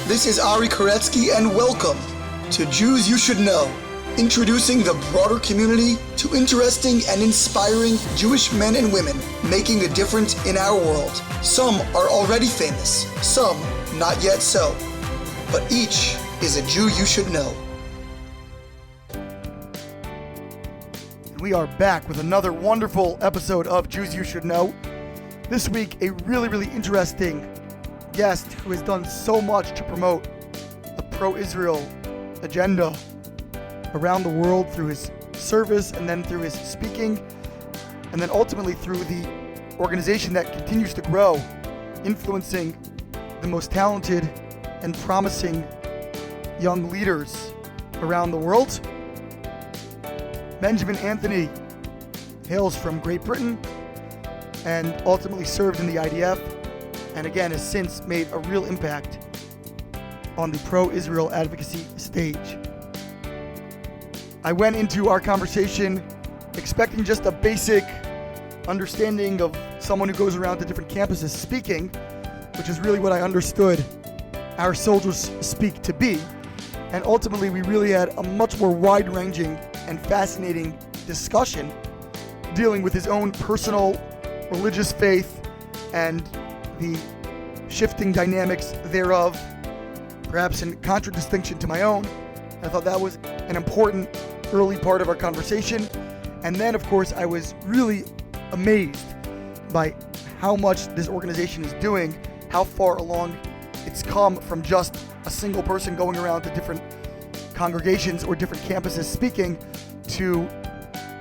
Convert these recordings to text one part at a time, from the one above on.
This is Ari Koretsky, and welcome to Jews You Should Know, introducing the broader community to interesting and inspiring Jewish men and women making a difference in our world. Some are already famous, some not yet so, but each is a Jew you should know. We are back with another wonderful episode of Jews You Should Know. This week, a really interesting guest who has done so much to promote a pro-Israel agenda around the world through his service and then through his speaking and then ultimately through the organization that continues to grow, influencing the most talented and promising young leaders around the world. Benjamin Anthony hails from Great Britain and ultimately served in the IDF, and again has since made a real impact on the pro-Israel advocacy stage. I went into our conversation expecting just a basic understanding of someone who goes around to different campuses speaking, which is really what I understood our soldiers speak to be. And ultimately, we really had a much more wide-ranging and fascinating discussion dealing with his own personal religious faith and the shifting dynamics thereof, perhaps in contradistinction to my own. I thought that was an important early part of our conversation. And then, of course, I was really amazed by how much this organization is doing, how far along it's come from just a single person going around to different congregations or different campuses speaking to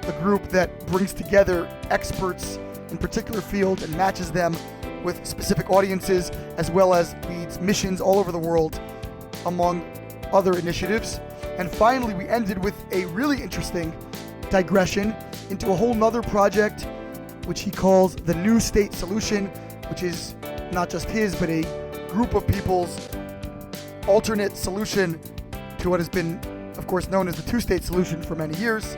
a group that brings together experts in particular fields and matches them with specific audiences, as well as leads missions all over the world, among other initiatives. And finally, we ended with a really interesting digression into a whole nother project, which he calls the New State Solution, which is not just his, but a group of people's alternate solution to what has been, of course, known as the two-state solution for many years,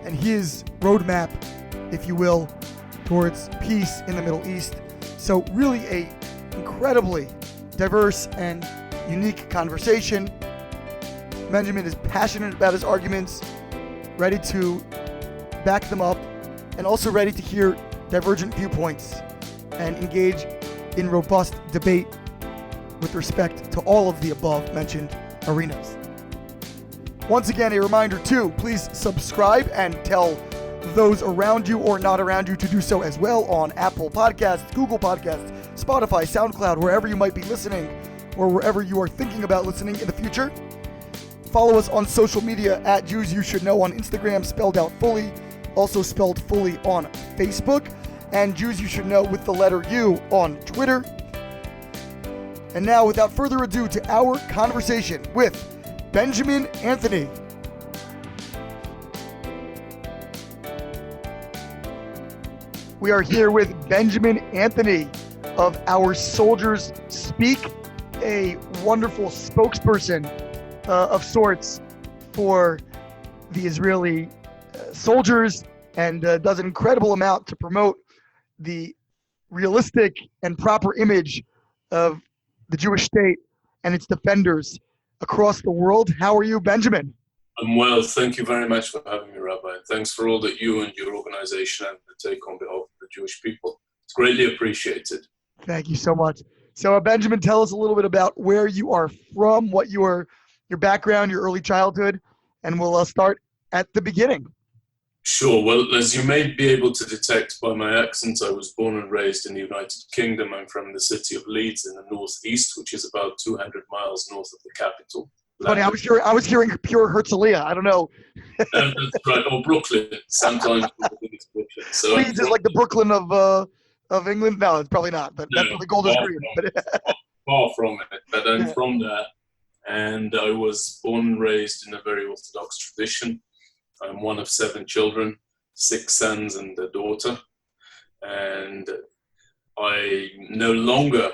and his roadmap, if you will, towards peace in the Middle East. So really a incredibly diverse and unique conversation. Benjamin is passionate about his arguments, ready to back them up, and also ready to hear divergent viewpoints and engage in robust debate with respect to all of the above mentioned arenas. Once again, a reminder to please subscribe and tell those around you or not around you to do so as well on Apple Podcasts, Google Podcasts, Spotify, SoundCloud, wherever you might be listening or wherever you are thinking about listening in the future. Follow us on social media at Jews You Should Know on Instagram, spelled out fully, also spelled fully on Facebook, and Jews You Should Know with the letter U on Twitter. And now, without further ado, to our conversation with Benjamin Anthony. We are here with Benjamin Anthony of Our Soldiers Speak, a wonderful spokesperson of sorts for the Israeli soldiers, and does an incredible amount to promote the realistic and proper image of the Jewish state and its defenders across the world. How are you, Benjamin? I'm well. Thank you very much for having me, Rabbi. And thanks for all that you and your organization undertake on behalf of the Jewish people. It's greatly appreciated. Thank you so much. So, Benjamin, tell us a little bit about where you are from, what your background, your early childhood, and we'll start at the beginning. Sure. Well, as you may be able to detect by my accent, I was born and raised in the United Kingdom. I'm from the city of Leeds in the northeast, which is about 200 miles north of the capital. Funny, I was hearing pure Herzliya. I don't know. That's right. Or Brooklyn. Sometimes it's Brooklyn. So Leeds is like the Brooklyn of England. No, it's probably not. But no, that's the Golders Green. Far from it. But I'm from there, and I was born and raised in a very Orthodox tradition. I'm one of 7 children, 6 sons and a daughter, and I no longer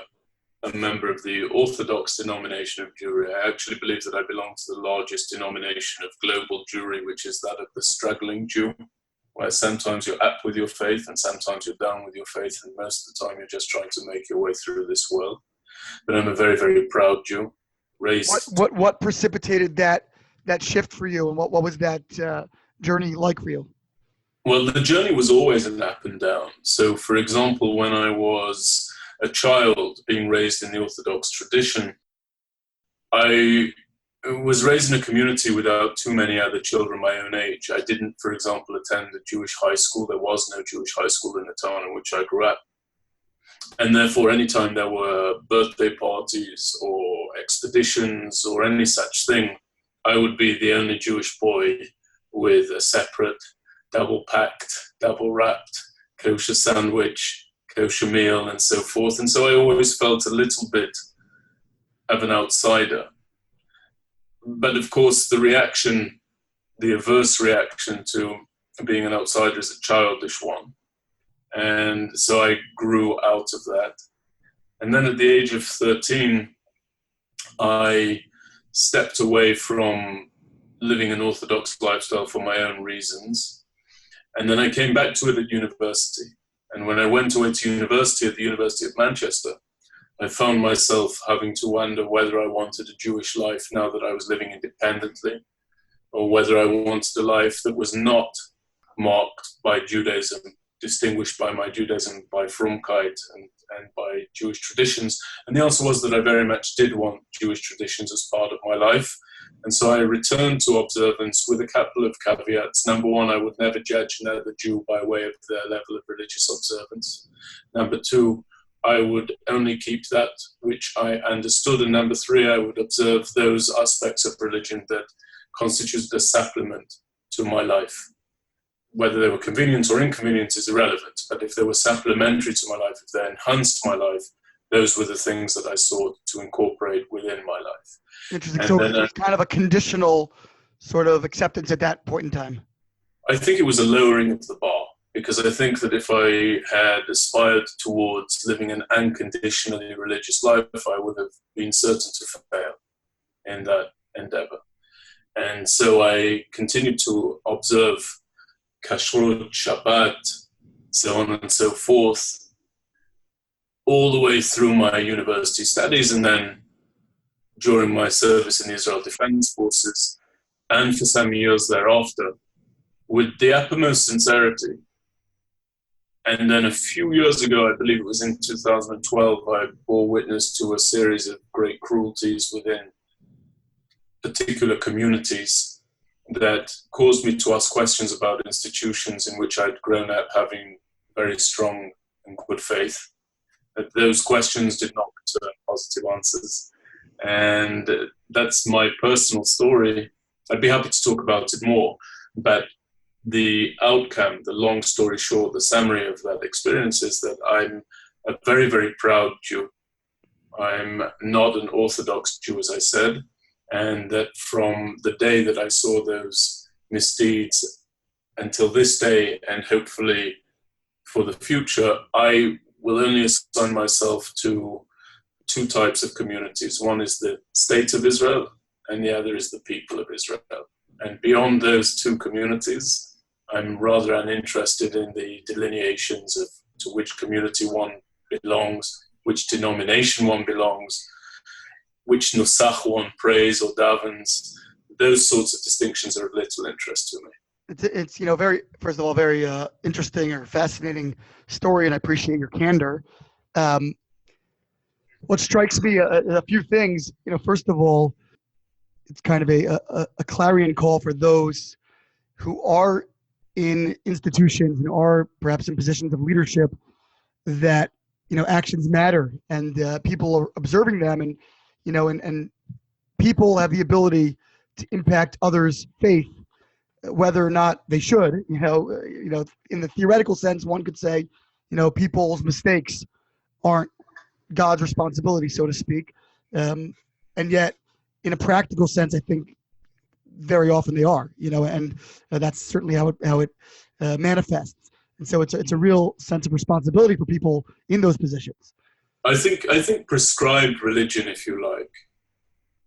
a member of the Orthodox denomination of Jewry. I actually believe that I belong to the largest denomination of global Jewry, which is that of the struggling Jew, where sometimes you're up with your faith and sometimes you're down with your faith, and most of the time you're just trying to make your way through this world. But I'm a very, very proud Jew. raised. What precipitated that shift for you, and what was that journey like for you? Well, the journey was always an up and down. So, for example, when I was a child being raised in the Orthodox tradition, I was raised in a community without too many other children my own age. I didn't, for example, attend a Jewish high school. There was no Jewish high school in the town in which I grew up. And therefore, anytime there were birthday parties or expeditions or any such thing, I would be the only Jewish boy with a separate, double-packed, double-wrapped kosher sandwich, kosher meal, and so forth. And so I always felt a little bit of an outsider. But of course, the adverse reaction to being an outsider is a childish one. And so I grew out of that. And then at the age of 13, I stepped away from living an Orthodox lifestyle for my own reasons. And then I came back to it at university. And when I went away to university at the University of Manchester, I found myself having to wonder whether I wanted a Jewish life now that I was living independently, or whether I wanted a life that was not marked by Judaism, distinguished by my Judaism, by Frumkeit and by Jewish traditions. And the answer was that I very much did want Jewish traditions as part of my life. And so I returned to observance with a couple of caveats. Number one, I would never judge another Jew by way of their level of religious observance. Number two, I would only keep that which I understood. And number three, I would observe those aspects of religion that constituted a supplement to my life. Whether they were convenient or inconvenient is irrelevant, but if they were supplementary to my life, if they enhanced my life, those were the things that I sought to incorporate within my life. Interesting. So it was kind of a conditional sort of acceptance at that point in time. I think it was a lowering of the bar, because I think that if I had aspired towards living an unconditionally religious life, I would have been certain to fail in that endeavor. And so I continued to observe Kashrut, Shabbat, so on and so forth, all the way through my university studies, and then during my service in the Israel Defense Forces, and for some years thereafter, with the utmost sincerity. And then a few years ago, I believe it was in 2012, I bore witness to a series of great cruelties within particular communities that caused me to ask questions about institutions in which I'd grown up having very strong and good faith. But those questions did not return positive answers. And that's my personal story. I'd be happy to talk about it more, but the outcome, the long story short, the summary of that experience is that I'm a very, very proud Jew. I'm not an Orthodox Jew, as I said, and that from the day that I saw those misdeeds until this day, and hopefully for the future, I will only assign myself to two types of communities. One is the state of Israel, and the other is the people of Israel. And beyond those two communities, I'm rather uninterested in the delineations of to which community one belongs, which denomination one belongs, which nusach one prays or davens. Those sorts of distinctions are of little interest to me. It's very, first of all, very interesting or fascinating story, and I appreciate your candor. What strikes me, a few things, first of all, it's kind of a clarion call for those who are in institutions and are perhaps in positions of leadership that, actions matter, and people are observing them, and and people have the ability to impact others' faith, whether or not they should. In the theoretical sense, one could say, people's mistakes aren't God's responsibility, so to speak, and yet, in a practical sense, I think very often they are. And that's certainly how it manifests. And so it's a real sense of responsibility for people in those positions. I think prescribed religion, if you like,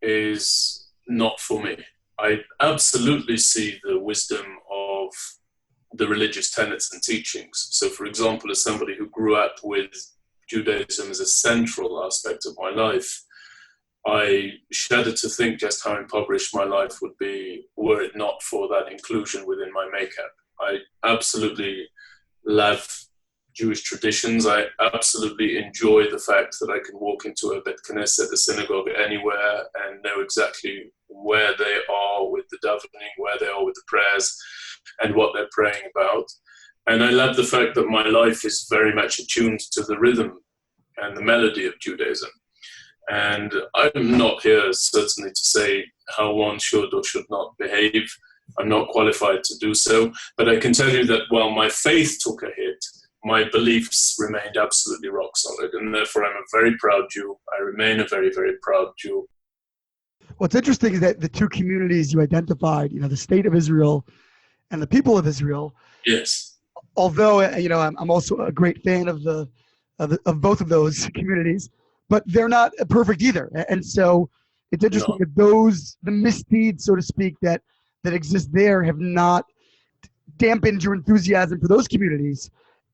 is not for me. I absolutely see the wisdom of the religious tenets and teachings. So, for example, as somebody who grew up with Judaism as a central aspect of my life, I shudder to think just how impoverished my life would be were it not for that inclusion within my makeup. I absolutely love Jewish traditions. I absolutely enjoy the fact that I can walk into a Bet Knesset, a synagogue anywhere, and know exactly where they are with the davening, where they are with the prayers, and what they're praying about. And I love the fact that my life is very much attuned to the rhythm and the melody of Judaism. And I'm not here certainly to say how one should or should not behave. I'm not qualified to do so. But I can tell you that while my faith took a hit, my beliefs remained absolutely rock solid. And therefore, I'm a very proud Jew. I remain a very, very proud Jew. What's interesting is that the two communities you identified, the state of Israel and the people of Israel. Yes. Although, I'm also a great fan of both of those communities, but they're not perfect either. And so it's interesting that the misdeeds, so to speak, that exist there have not dampened your enthusiasm for those communities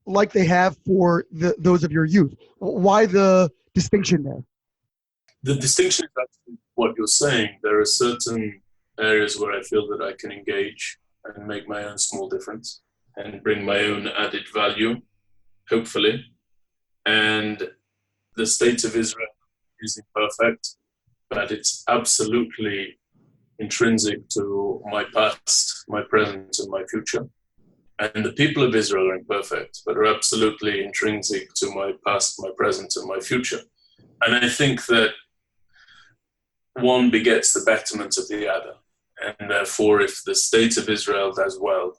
like they have for those of your youth. Why the distinction there? The distinction is actually what you're saying. There are certain areas where I feel that I can engage and make my own small difference and bring my own added value, hopefully. And the state of Israel is imperfect, but it's absolutely intrinsic to my past, my present, and my future. And the people of Israel are imperfect, but are absolutely intrinsic to my past, my present, and my future. And I think that one begets the betterment of the other. And therefore, if the state of Israel does well,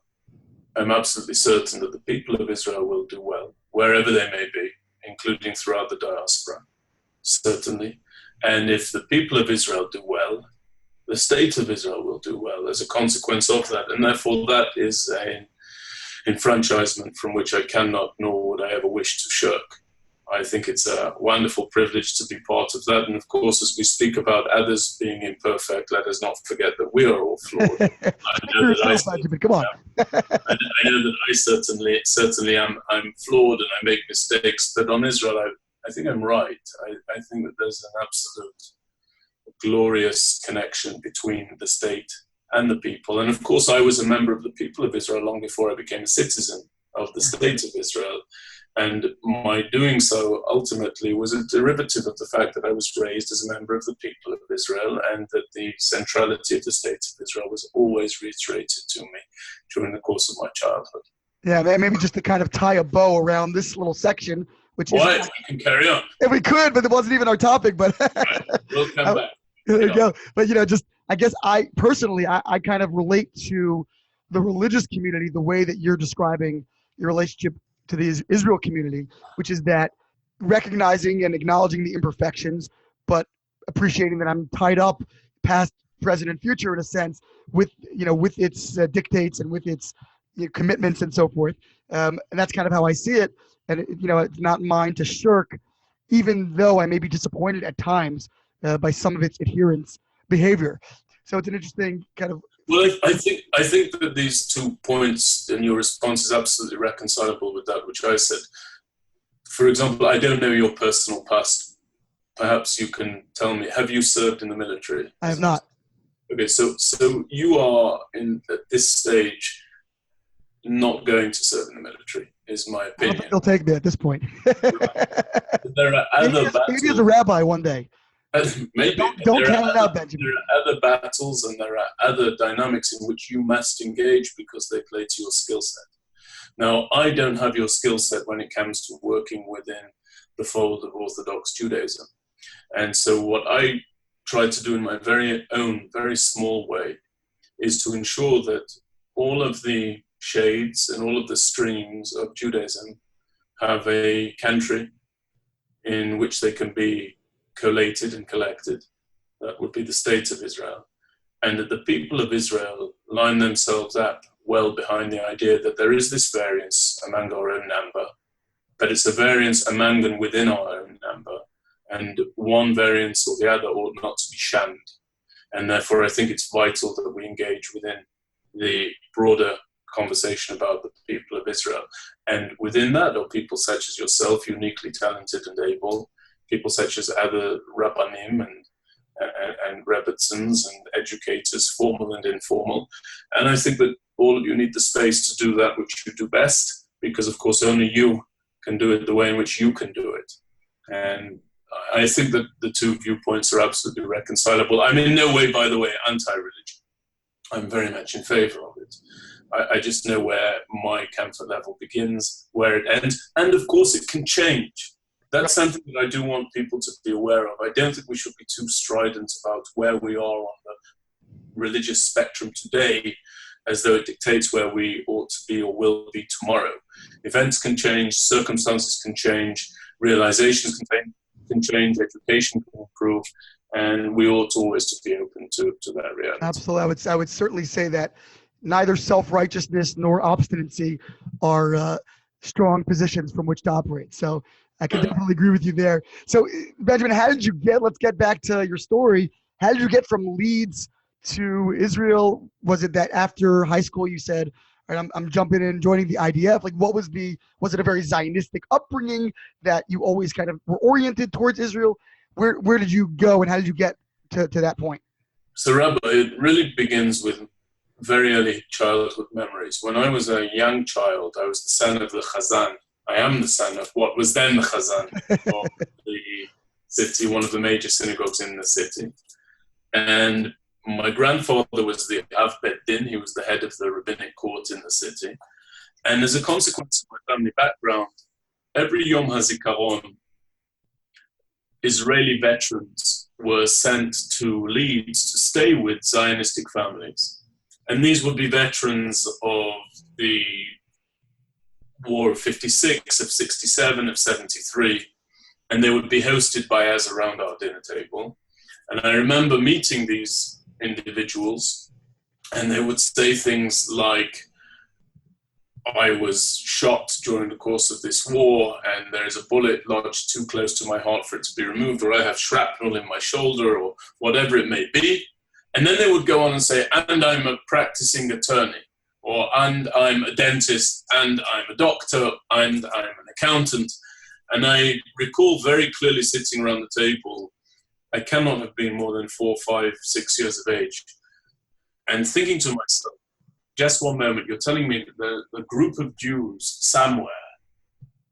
I'm absolutely certain that the people of Israel will do well, wherever they may be, including throughout the diaspora, certainly. And if the people of Israel do well, the state of Israel will do well as a consequence of that. And therefore, that is an enfranchisement from which I cannot nor would I ever wish to shirk. I think it's a wonderful privilege to be part of that. And of course, as we speak about others being imperfect, let us not forget that we are all flawed. I know that I certainly am. I'm flawed and I make mistakes. But on Israel, I think I'm right. I think that there's an absolute glorious connection between the state and the people. And of course, I was a member of the people of Israel long before I became a citizen of the state of Israel. And my doing so ultimately was a derivative of the fact that I was raised as a member of the people of Israel, and that the centrality of the state of Israel was always reiterated to me during the course of my childhood. Yeah, maybe just to kind of tie a bow around this little section, which is... We can carry on. If we could, but it wasn't even our topic. But right. We'll come back. There you go. But, I guess I personally kind of relate to the religious community the way that you're describing your relationship to the Israel community, which is that recognizing and acknowledging the imperfections, but appreciating that I'm tied up past, present, and future in a sense with its dictates and with its commitments and so forth. And that's kind of how I see it. And, it's not mine to shirk, even though I may be disappointed at times by some of its adherents' behavior. So it's an interesting kind of... Well, I think that these 2 points in your response is absolutely reconcilable with that which I said. For example, I don't know your personal past. Perhaps you can tell me, have you served in the military? I have not. Okay, so you are at this stage not going to serve in the military, is my opinion. I don't think they'll take me at this point. There are other battles. Maybe as a rabbi one day. Maybe. Don't count it out, Benjamin. There are other battles and there are other dynamics in which you must engage because they play to your skill set. Now, I don't have your skill set when it comes to working within the fold of Orthodox Judaism. And so what I try to do in my very own, very small way is to ensure that all of the shades and all of the streams of Judaism have a country in which they can be collated and collected. That would be the state of Israel. And that the people of Israel line themselves up well behind the idea that there is this variance among our own number, but it's a variance among and within our own number. And one variance or the other ought not to be shunned. And therefore, I think it's vital that we engage within the broader conversation about the people of Israel. And within that are people such as yourself, uniquely talented and able, people such as other Rabbanim and and Rebbitzins and educators, formal and informal. And I think that all of you need the space to do that which you do best, because of course only you can do it the way in which you can do it. And I think that the two viewpoints are absolutely reconcilable. I'm in no way, by the way, anti-religion. I'm very much in favor of it. I just know where my comfort level begins, where it ends, and of course it can change. That's something that I do want people to be aware of. I don't think we should be too strident about where we are on the religious spectrum today, as though it dictates where we ought to be or will be tomorrow. Events can change, circumstances can change, realizations can change, education can improve, and we ought always to be open to that reality. Absolutely. I would certainly say that neither self-righteousness nor obstinacy are strong positions from which to operate. So I can definitely agree with you there. So Benjamin, let's get back to your story. How did you get from Leeds to Israel? Was it that after high school you said, all right, I'm jumping in, joining the IDF? Like, was it a very Zionistic upbringing that you always kind of were oriented towards Israel? Where did you go and how did you get to that point? So Rabbi, it really begins with very early childhood memories. When I was a young child, I was the son of the Chazan. I am the son of what was then the Chazan of the city, one of the major synagogues in the city. And my grandfather was the Av Bet Din. He was the head of the rabbinic court in the city. And as a consequence of my family background, every Yom HaZikaron, Israeli veterans were sent to Leeds to stay with Zionistic families. And these would be veterans of the War of 56, of 67, of 73. And they would be hosted by us around our dinner table. And I remember meeting these individuals, and they would say things like, I was shot during the course of this war, and there is a bullet lodged too close to my heart for it to be removed, or I have shrapnel in my shoulder, or whatever it may be. And then they would go on and say, and I'm a practicing attorney, or and I'm a dentist, and I'm a doctor, and I'm an accountant. And I recall very clearly sitting around the table, I cannot have been more than 4, 5, 6 years of age, and thinking to myself, just one moment, you're telling me that the group of Jews somewhere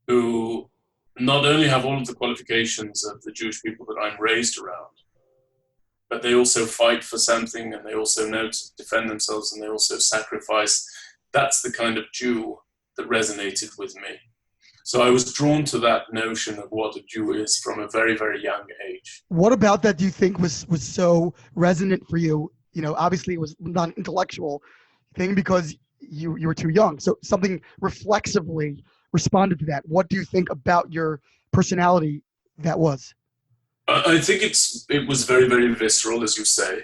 who not only have all of the qualifications of the Jewish people that I'm raised around, but they also fight for something, and they also know to defend themselves, and they also sacrifice. That's the kind of Jew that resonated with me. So I was drawn to that notion of what a Jew is from a very, very young age. What about that do you think was so resonant for you? You know, obviously it was not an intellectual thing because you were too young. So something reflexively responded to that. What do you think about your personality that was? I think it was very, very visceral, as you say.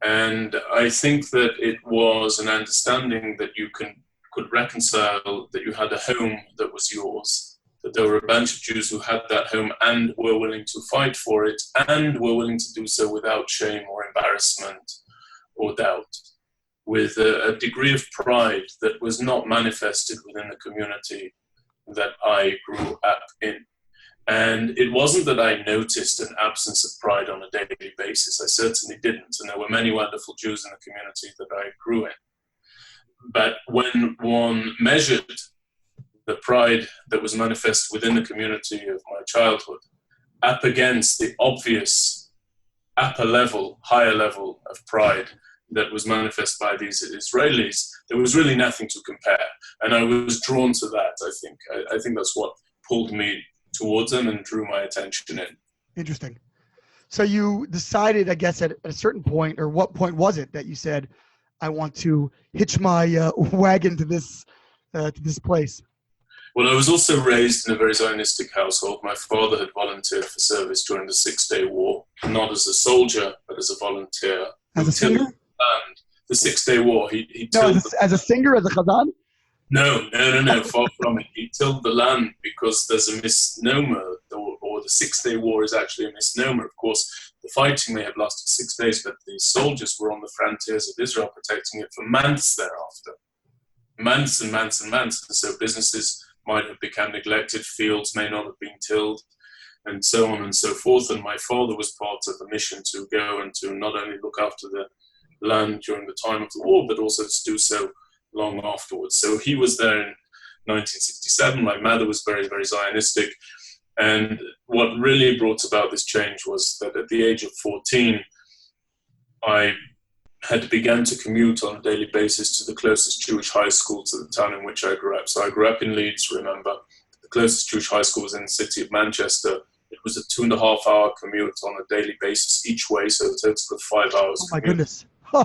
And I think that it was an understanding that you could reconcile that you had a home that was yours, that there were a bunch of Jews who had that home and were willing to fight for it and were willing to do so without shame or embarrassment or doubt, with a degree of pride that was not manifested within the community that I grew up in. And it wasn't that I noticed an absence of pride on a daily basis. I certainly didn't. And there were many wonderful Jews in the community that I grew in. But when one measured the pride that was manifest within the community of my childhood up against the obvious higher level of pride that was manifest by these Israelis, there was really nothing to compare. And I was drawn to that, I think. I think that's what pulled me towards them and drew my attention in. Interesting. So you decided, I guess, at a certain point, or what point was it that you said, I want to hitch my wagon to this place? Well, I was also raised in a very Zionistic household. My father had volunteered for service during the 6-Day War, not as a soldier, but as a volunteer. As a singer? The 6-Day War. He no, as a singer, as a chazan? No, far from it. He tilled the land because there's a misnomer, or the 6-Day War is actually a misnomer. Of course, the fighting may have lasted 6 days, but the soldiers were on the frontiers of Israel protecting it for months thereafter. Months and months and months. And so businesses might have become neglected, fields may not have been tilled. and so on and so forth. And my father was part of the mission to go and to not only look after the land during the time of the war, but also to do so long afterwards. So he was there in 1967. My mother was very, very Zionistic. And what really brought about this change was that at the age of 14, I had begun to commute on a daily basis to the closest Jewish high school to the town in which I grew up. So I grew up in Leeds, remember. The closest Jewish high school was in the city of Manchester. It was a 2.5-hour commute on a daily basis each way, so it took 5 hours. Oh my goodness. Huh.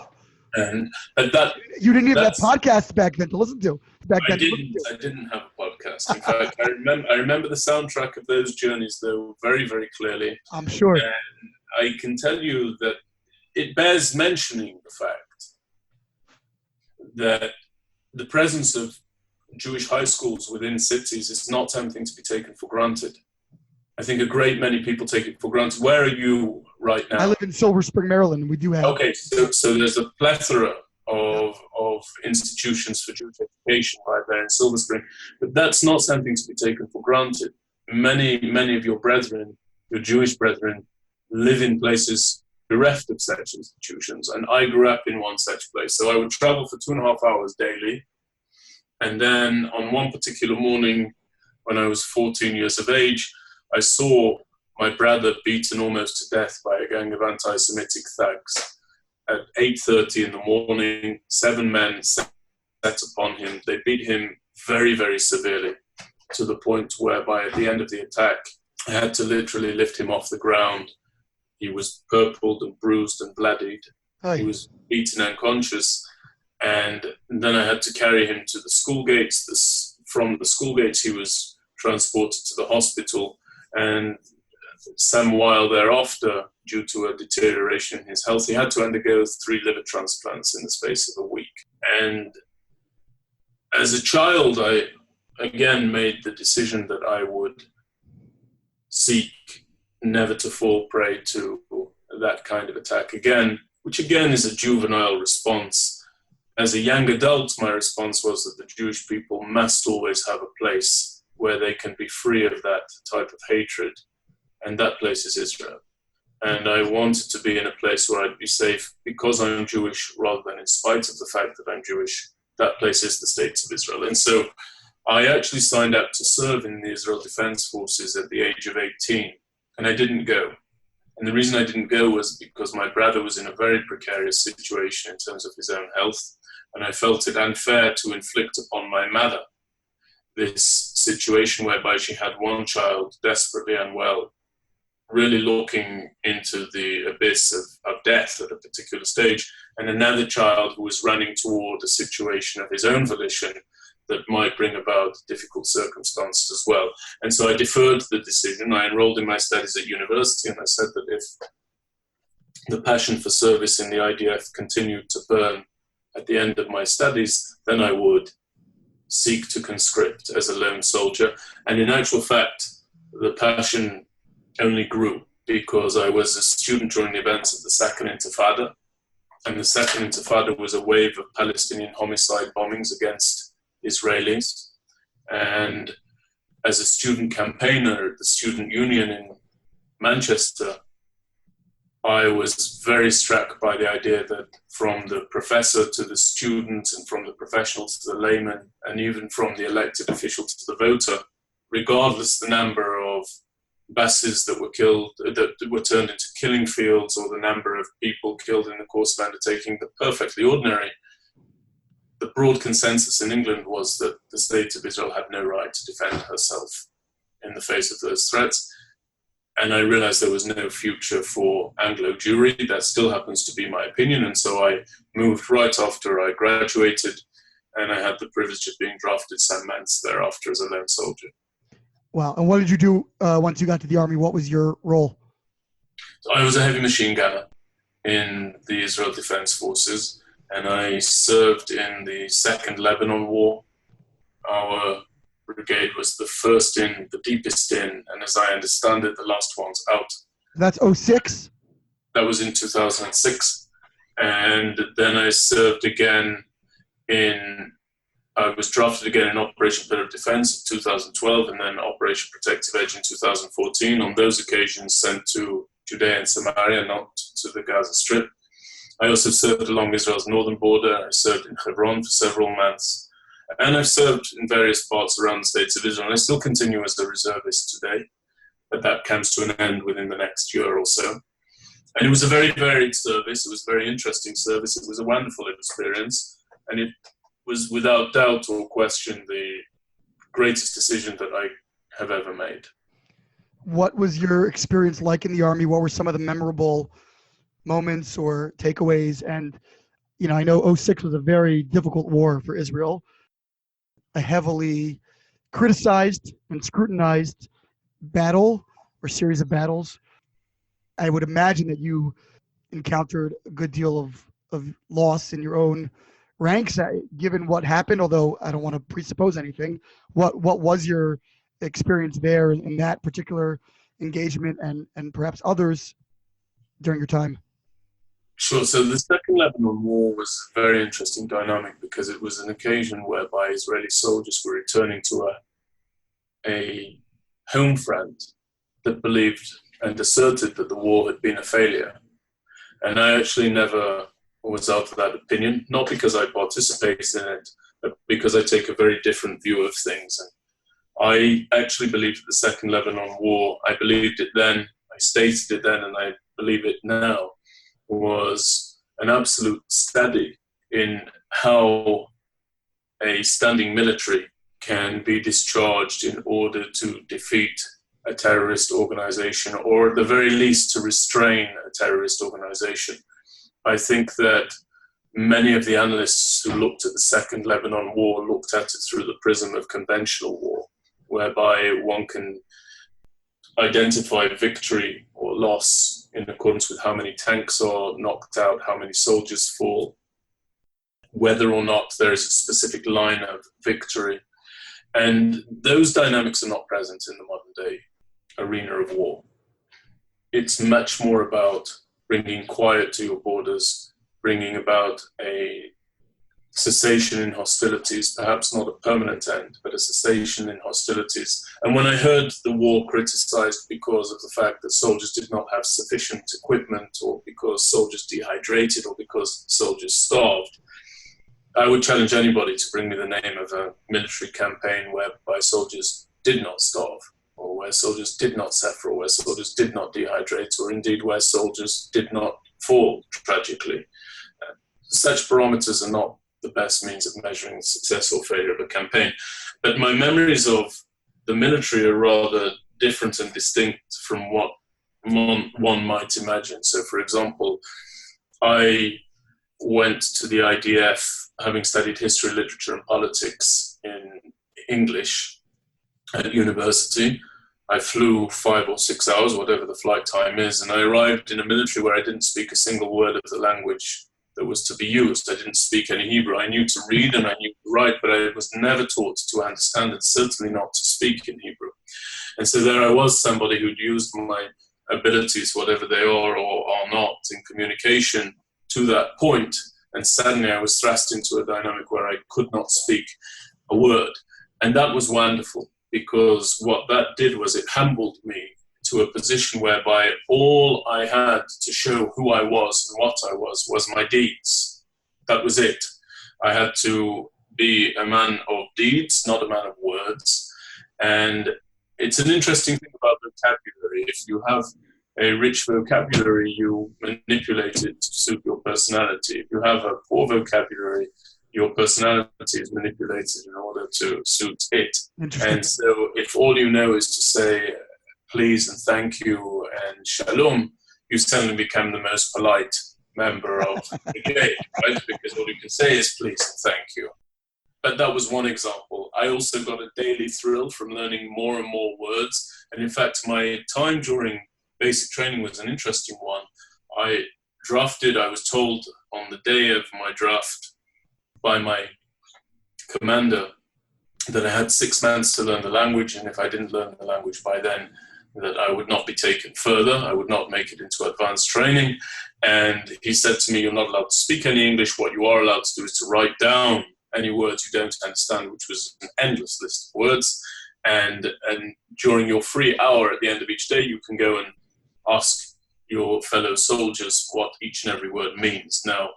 And that you didn't even have podcasts back then to listen to. I didn't have a podcast. In fact, I remember the soundtrack of those journeys though very, very clearly. I'm sure. And I can tell you that it bears mentioning the fact that the presence of Jewish high schools within cities is not something to be taken for granted. I think a great many people take it for granted. Where are you right now? I live in Silver Spring, Maryland. We do have. Okay, so there's a plethora of institutions for Jewish education right there in Silver Spring, but that's not something to be taken for granted. Many of your brethren, your Jewish brethren, live in places bereft of such institutions, and I grew up in one such place. So I would travel for 2.5 hours daily, and then on one particular morning when I was 14 years of age, I saw my brother beaten almost to death by a gang of anti-Semitic thugs. At 8:30 in the morning, 7 men set upon him. They beat him very, very severely, to the point whereby at the end of the attack, I had to literally lift him off the ground. He was purpled and bruised and bloodied. Hi. He was beaten unconscious. And then I had to carry him to the school gates. From the school gates, he was transported to the hospital. And some while thereafter, due to a deterioration in his health, he had to undergo 3 liver transplants in the space of a week. And as a child, I again made the decision that I would seek never to fall prey to that kind of attack again, which again is a juvenile response. As a young adult, my response was that the Jewish people must always have a place where they can be free of that type of hatred, and that place is Israel. And I wanted to be in a place where I'd be safe because I'm Jewish, rather than in spite of the fact that I'm Jewish. That place is the State of Israel. And so I actually signed up to serve in the Israel Defense Forces at the age of 18, and I didn't go. And the reason I didn't go was because my brother was in a very precarious situation in terms of his own health, and I felt it unfair to inflict upon my mother this situation whereby she had one child desperately unwell, really looking into the abyss of death at a particular stage, and another child who was running toward a situation of his own volition that might bring about difficult circumstances as well. And so I deferred the decision. I enrolled in my studies at university, and I said that if the passion for service in the IDF continued to burn at the end of my studies, then I would seek to conscript as a lone soldier. And in actual fact, the passion only grew because I was a student during the events of the Second Intifada. And the Second Intifada was a wave of Palestinian homicide bombings against Israelis. And as a student campaigner at the Student Union in Manchester, I was very struck by the idea that from the professor to the student, and from the professional to the layman, and even from the elected official to the voter, regardless the number of buses that were killed, that were turned into killing fields, or the number of people killed in the course of undertaking the perfectly ordinary, the broad consensus in England was that the State of Israel had no right to defend herself in the face of those threats. And I realized there was no future for Anglo Jewry. That still happens to be my opinion. And so I moved right after I graduated, and I had the privilege of being drafted some months thereafter as a lone soldier. Wow. And what did you do once you got to the Army? What was your role? So I was a heavy machine gunner in the Israel Defense Forces, and I served in the Second Lebanon War. Our brigade was the first in, the deepest in, and as I understand it, the last one's out. That's 06? That was in 2006. And then I served again in I was drafted again in Operation Pillar of Defense in 2012 and then Operation Protective Edge in 2014. On those occasions, sent to Judea and Samaria, not to the Gaza Strip. I also served along Israel's northern border. I served in Hebron for several months. And I've served in various parts around the states of Israel. And I still continue as a reservist today, but that comes to an end within the next year or so. And it was a very varied service. It was a very interesting service. It was a wonderful experience. And it was without doubt or question the greatest decision that I have ever made. What was your experience like in the Army? What were some of the memorable moments or takeaways? And, you know, I know 06 was a very difficult war for Israel, a heavily criticized and scrutinized battle or series of battles. I would imagine that you encountered a good deal of loss in your own ranks, given what happened, although I don't want to presuppose anything. What was your experience there in that particular engagement and perhaps others during your time? Sure. So the Second Lebanon War was a very interesting dynamic because it was an occasion whereby Israeli soldiers were returning to a home front that believed and asserted that the war had been a failure. And I actually never was of that opinion, not because I participated in it, but because I take a very different view of things. And I actually believed that the Second Lebanon War, I believed it then, I stated it then, and I believe it now, was an absolute study in how a standing military can be discharged in order to defeat a terrorist organization, or at the very least to restrain a terrorist organization. I think that many of the analysts who looked at the Second Lebanon War looked at it through the prism of conventional war, whereby one can identify victory or loss in accordance with how many tanks are knocked out, how many soldiers fall, whether or not there is a specific line of victory. And those dynamics are not present in the modern day arena of war. It's much more about bringing quiet to your borders, bringing about a cessation in hostilities, perhaps not a permanent end, but a cessation in hostilities. And when I heard the war criticized because of the fact that soldiers did not have sufficient equipment, or because soldiers dehydrated, or because soldiers starved, I would challenge anybody to bring me the name of a military campaign whereby soldiers did not starve, or where soldiers did not suffer, or where soldiers did not dehydrate, or indeed where soldiers did not fall tragically. Such barometers are not the best means of measuring the success or failure of a campaign. But my memories of the military are rather different and distinct from what one might imagine. So, for example, I went to the IDF having studied history, literature, and politics in English at university. I flew 5 or 6 hours, whatever the flight time is, and I arrived in a military where I didn't speak a single word of the language that was to be used. I didn't speak any Hebrew. I knew to read and I knew to write, but I was never taught to understand and certainly not to speak in Hebrew. And so there I was, somebody who'd used my abilities, whatever they are or are not, in communication to that point, and suddenly I was thrust into a dynamic where I could not speak a word. And that was wonderful, because what that did was it humbled me to a position whereby all I had to show who I was and what I was my deeds. That was it. I had to be a man of deeds, not a man of words. And it's an interesting thing about vocabulary. If you have a rich vocabulary, you manipulate it to suit your personality. If you have a poor vocabulary, your personality is manipulated in order to suit it. And so if all you know is to say please and thank you and shalom, you suddenly become the most polite member of the brigade, right? Because all you can say is please and thank you. But that was one example. I also got a daily thrill from learning more and more words. And in fact, my time during basic training was an interesting one. I was told on the day of my draft by my commander that I had 6 months to learn the language, and if I didn't learn the language by then, that I would not be taken further. I would not make it into advanced training. And he said to me, you're not allowed to speak any English. What you are allowed to do is to write down any words you don't understand, which was an endless list of words. And during your free hour at the end of each day, you can go and ask your fellow soldiers what each and every word means. Now,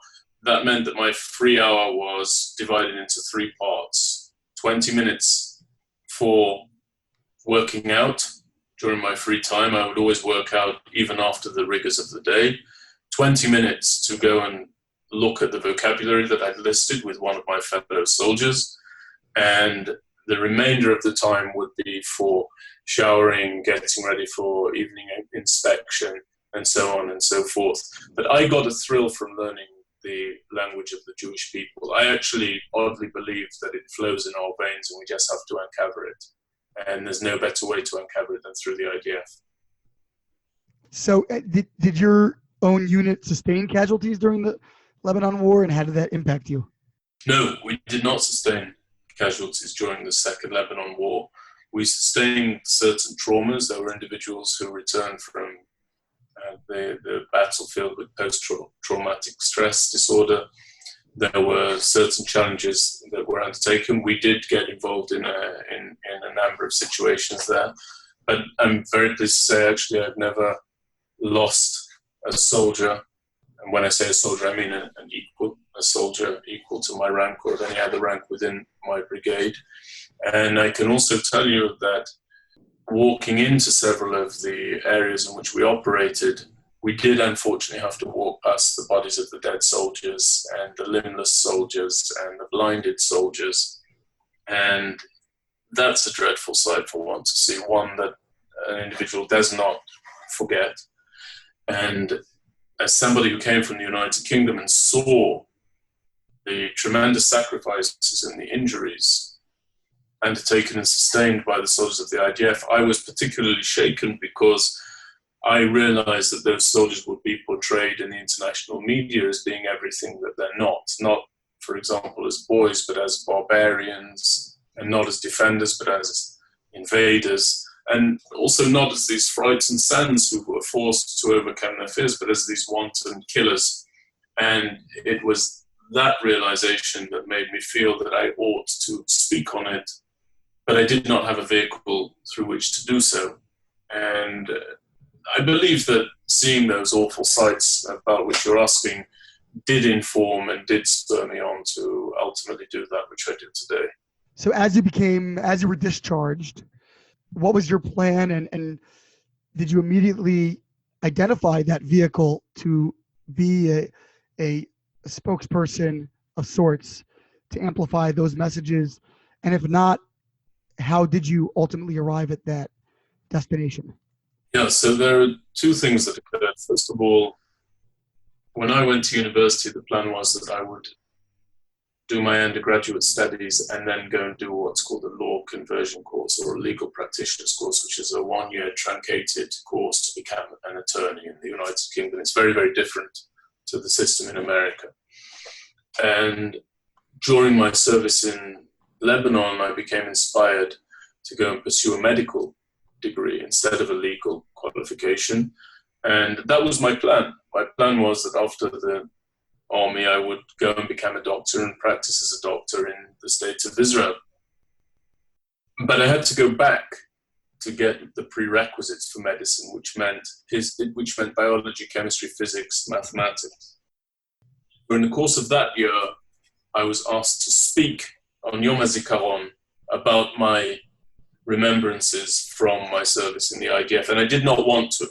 that meant that my free hour was divided into 3 parts. 20 minutes for working out. During my free time, I would always work out even after the rigors of the day. 20 minutes to go and look at the vocabulary that I'd listed with one of my fellow soldiers. And the remainder of the time would be for showering, getting ready for evening inspection, and so on and so forth. But I got a thrill from learning the language of the Jewish people. I actually oddly believe that it flows in our veins and we just have to uncover it. And there's no better way to uncover it than through the IDF. So did your own unit sustain casualties during the Lebanon War, and how did that impact you? No, we did not sustain casualties during the Second Lebanon War. We sustained certain traumas. There were individuals who returned from the battlefield with post-traumatic stress disorder. There were certain challenges that were undertaken. We did get involved in a number of situations there. But I'm very pleased to say, actually, I've never lost a soldier. And when I say a soldier, I mean a soldier equal to my rank or of any other rank within my brigade. And I can also tell you that walking into several of the areas in which we operated, we did unfortunately have to walk past the bodies of the dead soldiers and the limbless soldiers and the blinded soldiers. And that's a dreadful sight for one to see, one that an individual does not forget. And as somebody who came from the United Kingdom and saw the tremendous sacrifices and the injuries undertaken and sustained by the soldiers of the IDF, I was particularly shaken because I realized that those soldiers would be portrayed in the international media as being everything that they're not, for example, as boys, but as barbarians, and not as defenders, but as invaders, and also not as these frightened sons who were forced to overcome their fears, but as these wanton killers. And it was that realization that made me feel that I ought to speak on it, but I did not have a vehicle through which to do so. And I believe that seeing those awful sights about which you're asking did inform and did spur me on to ultimately do that which I do today. So as you were discharged, what was your plan, and did you immediately identify that vehicle to be a spokesperson of sorts to amplify those messages? And if not, how did you ultimately arrive at that destination? Yeah, so there are 2 things that occurred. First of all, when I went to university, the plan was that I would do my undergraduate studies and then go and do what's called a law conversion course or a legal practitioner's course, which is a 1-year truncated course to become an attorney in the United Kingdom. It's very, very different to the system in America. And during my service in Lebanon, I became inspired to go and pursue a medical degree instead of a legal qualification. And that was my plan. My plan was that after the army, I would go and become a doctor and practice as a doctor in the state of Israel. But I had to go back to get the prerequisites for medicine, which meant biology, chemistry, physics, mathematics. During the course of that year, I was asked to speak on Yom HaZikaron about my remembrances from my service in the IDF, and I did not want to.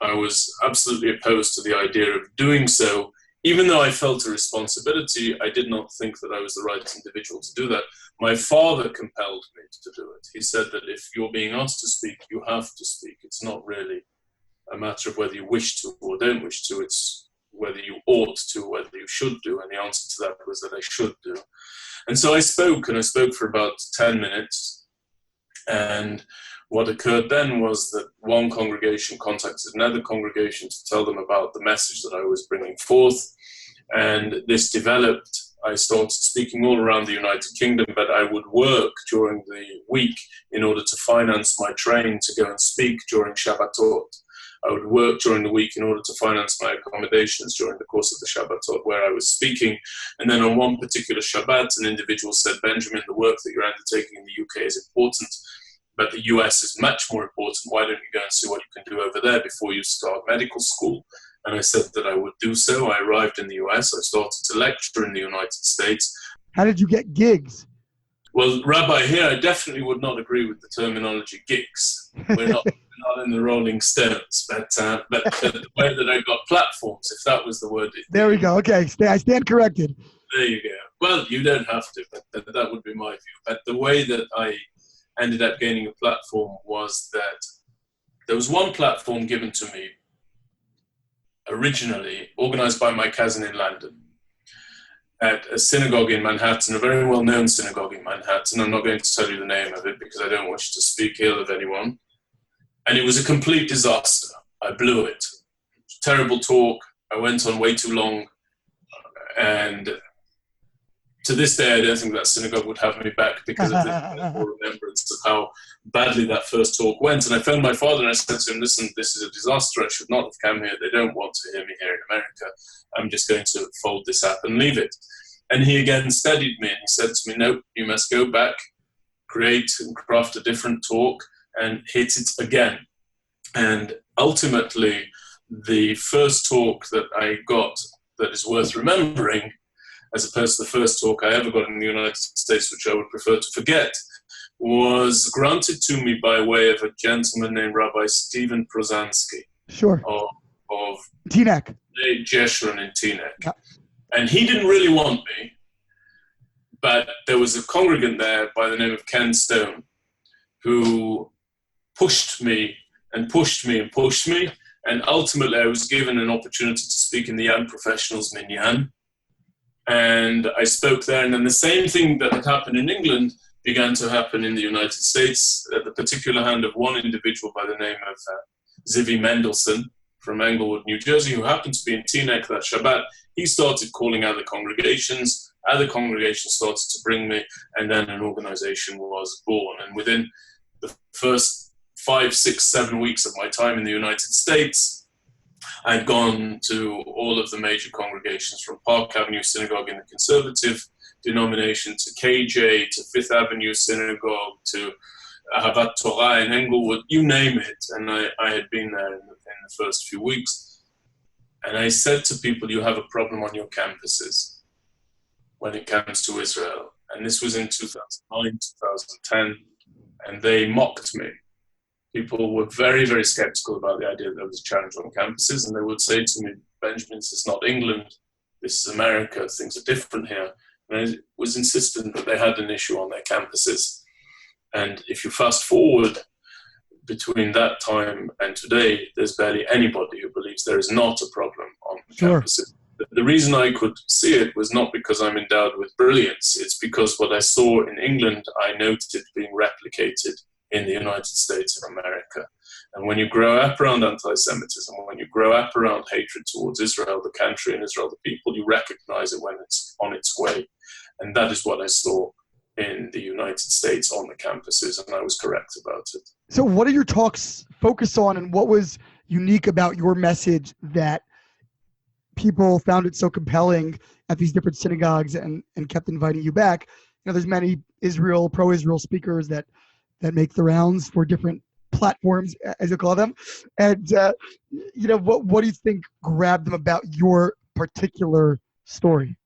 I was absolutely opposed to the idea of doing so. Even though I felt a responsibility, I did not think that I was the right individual to do that. My father compelled me to do it. He said that if you're being asked to speak, you have to speak. It's not really a matter of whether you wish to or don't wish to. It's whether you ought to, whether you should do. And the answer to that was that I should do. And so I spoke, and I spoke for about 10 minutes. And what occurred then was that one congregation contacted another congregation to tell them about the message that I was bringing forth. And this developed. I started speaking all around the United Kingdom, but I would work during the week in order to finance my train to go and speak during Shabbatot. I would work during the week in order to finance my accommodations during the course of the Shabbatot where I was speaking. And then on one particular Shabbat, an individual said, Benjamin, the work that you're undertaking in the UK is important, but the US is much more important. Why don't you go and see what you can do over there before you start medical school? And I said that I would do so. I arrived in the US. I started to lecture in the United States. How did you get gigs? Well, Rabbi, here I definitely would not agree with the terminology gigs. We're not in the Rolling Stones, but the way that I got platforms, if that was the word. There we go. Okay, I stand corrected. There you go. Well, you don't have to, but that would be my view. But the way that I ended up gaining a platform was that there was one platform given to me originally, organized by my cousin in London, at a synagogue in Manhattan, a very well-known synagogue in Manhattan. I'm not going to tell you the name of it because I don't want you to speak ill of anyone. And it was a complete disaster. I blew it. Terrible talk. I went on way too long. And to this day, I don't think that synagogue would have me back because of the remembrance of how badly that first talk went. And I phoned my father and I said to him, listen, this is a disaster. I should not have come here. They don't want to hear me here in America. I'm just going to fold this up and leave it. And he again steadied me and he said to me, no, you must go back, create and craft a different talk and hit it again. And ultimately, the first talk that I got that is worth remembering, as opposed to the first talk I ever got in the United States, which I would prefer to forget, was granted to me by way of a gentleman named Rabbi Stephen Prozansky. Sure. Of Teaneck. Jeshurun in Teaneck. Yeah. And he didn't really want me, but there was a congregant there by the name of Ken Stone who pushed me and pushed me and pushed me. And ultimately, I was given an opportunity to speak in the Young Professionals Minyan. And I spoke there. And then the same thing that had happened in England began to happen in the United States at the particular hand of one individual by the name of Zivi Mendelson from Englewood, New Jersey, who happened to be in Teaneck that Shabbat. He started calling other congregations started to bring me, and then an organization was born. And within the first 5, 6, 7 weeks of my time in the United States, I'd gone to all of the major congregations, from Park Avenue Synagogue in the conservative denomination to KJ, to Fifth Avenue Synagogue, to Ahavat Torah in Englewood, you name it. And I had been there in the first few weeks. And I said to people, you have a problem on your campuses when it comes to Israel. And this was in 2009, 2010, and they mocked me. People were very, very skeptical about the idea that there was a challenge on campuses, and they would say to me, Benjamin, this is not England, this is America, things are different here. And I was insistent that they had an issue on their campuses. And if you fast forward between that time and today, there's barely anybody who believes there is not a problem on campuses. The reason I could see it was not because I'm endowed with brilliance. It's because what I saw in England, I noted being replicated in the United States of America. And when you grow up around anti-Semitism, when you grow up around hatred towards Israel, the country, and Israel, the people, you recognize it when it's on its way. And that is what I saw in the United States on the campuses, and I was correct about it. So what are your talks focus on, and what was unique about your message that people found it so compelling at these different synagogues and kept inviting you back? You know, there's many pro-Israel speakers that make the rounds for different platforms, as you call them. And, what do you think grabbed them about your particular story?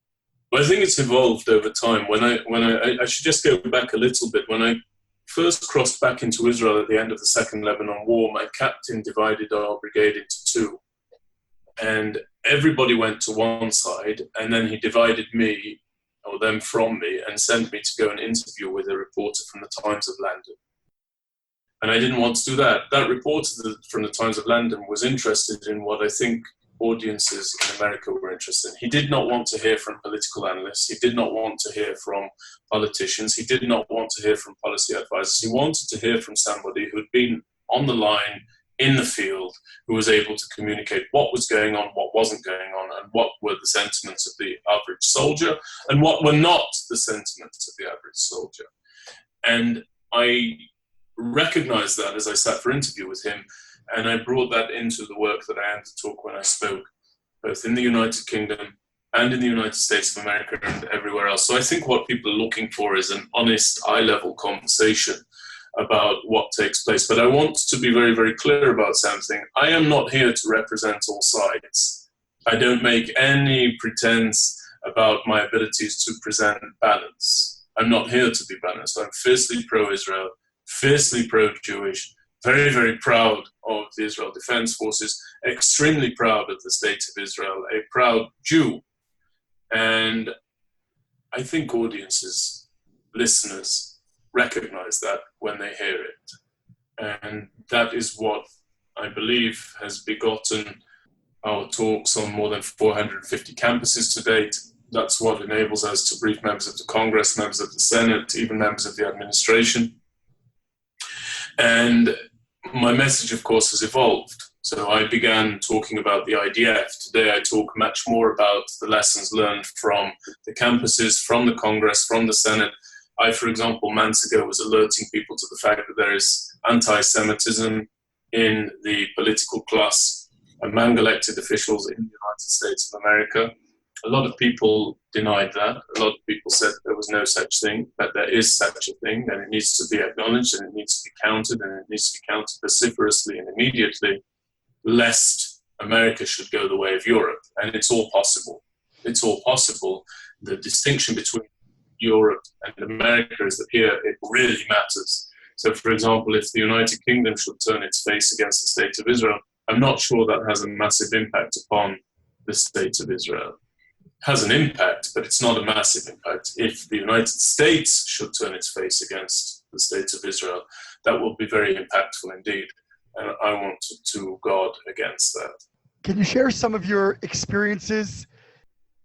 Well, I think it's evolved over time. When I should just go back a little bit. When I first crossed back into Israel at the end of the Second Lebanon War, my captain divided our brigade into two. And everybody went to one side, and then he divided me, or them from me, and sent me to go and interview with a reporter from the Times of London. And I didn't want to do that. That reporter from the Times of London was interested in what I think audiences in America were interested in. He did not want to hear from political analysts. He did not want to hear from politicians. He did not want to hear from policy advisors. He wanted to hear from somebody who had been on the line, in the field, who was able to communicate what was going on, what wasn't going on, and what were the sentiments of the average soldier, and what were not the sentiments of the average soldier. And I recognized that as I sat for interview with him. And I brought that into the work that I undertook when I spoke, both in the United Kingdom and in the United States of America and everywhere else. So I think what people are looking for is an honest, eye-level conversation about what takes place. But I want to be very, very clear about something. I am not here to represent all sides. I don't make any pretense about my abilities to present balance. I'm not here to be balanced. I'm fiercely pro-Israel, fiercely pro-Jewish, very, very proud of the Israel Defense Forces, extremely proud of the State of Israel, a proud Jew. And I think audiences, listeners, recognize that when they hear it. And that is what I believe has begotten our talks on more than 450 campuses to date. That's what enables us to brief members of the Congress, members of the Senate, even members of the administration. And my message, of course, has evolved. So I began talking about the IDF. Today I talk much more about the lessons learned from the campuses, from the Congress, from the Senate. I, for example, months ago was alerting people to the fact that there is anti-Semitism in the political class among elected officials in the United States of America. A lot of people denied that. A lot of people said there was no such thing, but there is such a thing, and it needs to be acknowledged, and it needs to be counted, and it needs to be counted vociferously and immediately, lest America should go the way of Europe. And it's all possible. It's all possible. The distinction between Europe and America is that here it really matters. So, for example, if the United Kingdom should turn its face against the State of Israel, I'm not sure that has a massive impact upon the State of Israel. It has an impact, but it's not a massive impact. If the United States should turn its face against the State of Israel, that will be very impactful indeed. And I want to guard against that. Can you share some of your experiences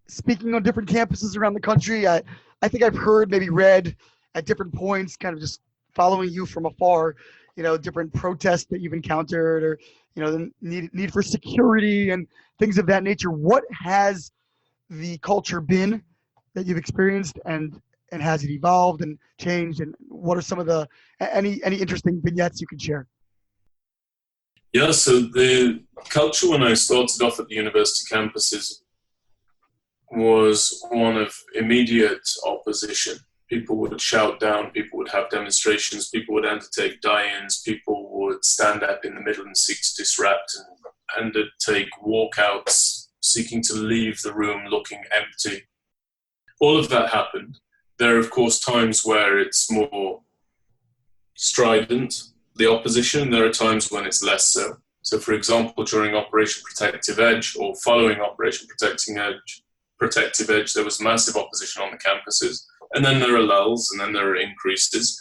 speaking on different campuses around the country? I think I've heard, maybe read at different points, kind of just following you from afar, different protests that you've encountered, or, the need for security and things of that nature. What has the culture been that you've experienced, and has it evolved and changed? And what are some of the, any interesting vignettes you can share? Yeah, so the culture when I started off at the university campuses was one of immediate opposition. People would shout down, people would have demonstrations, people would undertake die-ins, people would stand up in the middle and seek to disrupt and undertake walkouts, seeking to leave the room looking empty. All of that happened. There are, of course, times where it's more strident, the opposition. There are times when it's less so. So, for example, during Operation Protective Edge, or following Operation Protective Edge, there was massive opposition on the campuses. And then there are lulls, and then there are increases.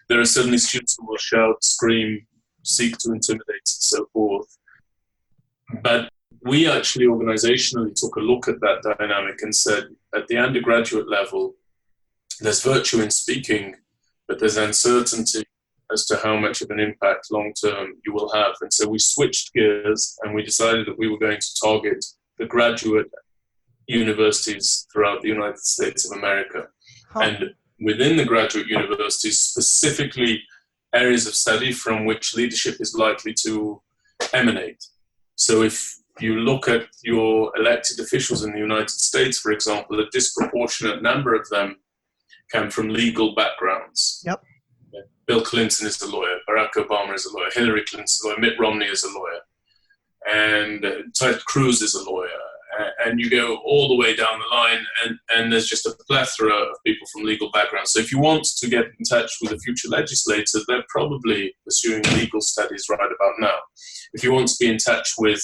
There are certainly students who will shout, scream, seek to intimidate, and so forth. But we actually organizationally took a look at that dynamic and said, at the undergraduate level, there's virtue in speaking, but there's uncertainty as to how much of an impact long-term you will have. And so we switched gears and we decided that we were going to target the graduate universities throughout the United States of America. And within the graduate universities, specifically areas of study from which leadership is likely to emanate. So if you look at your elected officials in the United States, for example, a disproportionate number of them come from legal backgrounds. Yep. Bill Clinton is a lawyer, Barack Obama is a lawyer, Hillary Clinton is a lawyer, Mitt Romney is a lawyer, and Ted Cruz is a lawyer. And you go all the way down the line, and there's just a plethora of people from legal backgrounds. So if you want to get in touch with a future legislator, they're probably pursuing legal studies right about now. If you want to be in touch with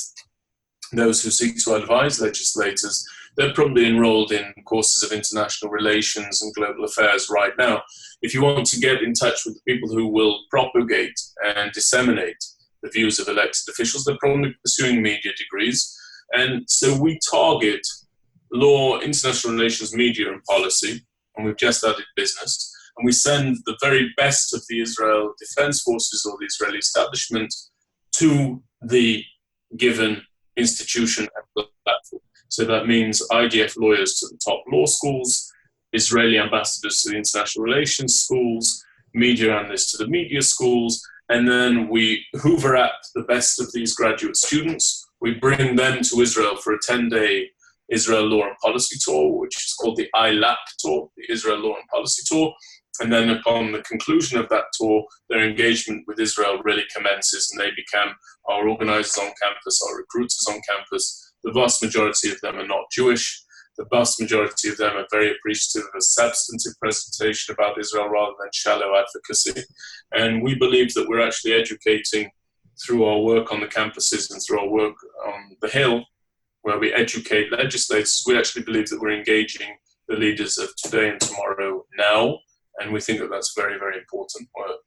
those who seek to advise legislators, they're probably enrolled in courses of international relations and global affairs right now. If you want to get in touch with the people who will propagate and disseminate the views of elected officials, they're probably pursuing media degrees. And so we target law, international relations, media, and policy, and we've just added business. And we send the very best of the Israel Defense Forces or the Israeli establishment to the given institution and platform. So that means IDF lawyers to the top law schools, Israeli ambassadors to the international relations schools, media analysts to the media schools, and then we hoover at the best of these graduate students. We bring them to Israel for a 10-day Israel Law and Policy Tour, which is called the ILAP Tour, the Israel Law and Policy Tour. And then upon the conclusion of that tour, their engagement with Israel really commences, and they become our organizers on campus, our recruiters on campus. The vast majority of them are not Jewish. The vast majority of them are very appreciative of a substantive presentation about Israel rather than shallow advocacy. And we believe that we're actually educating through our work on the campuses and through our work on the Hill, where we educate legislators. We actually believe that we're engaging the leaders of today and tomorrow now. And we think that that's very, very important work.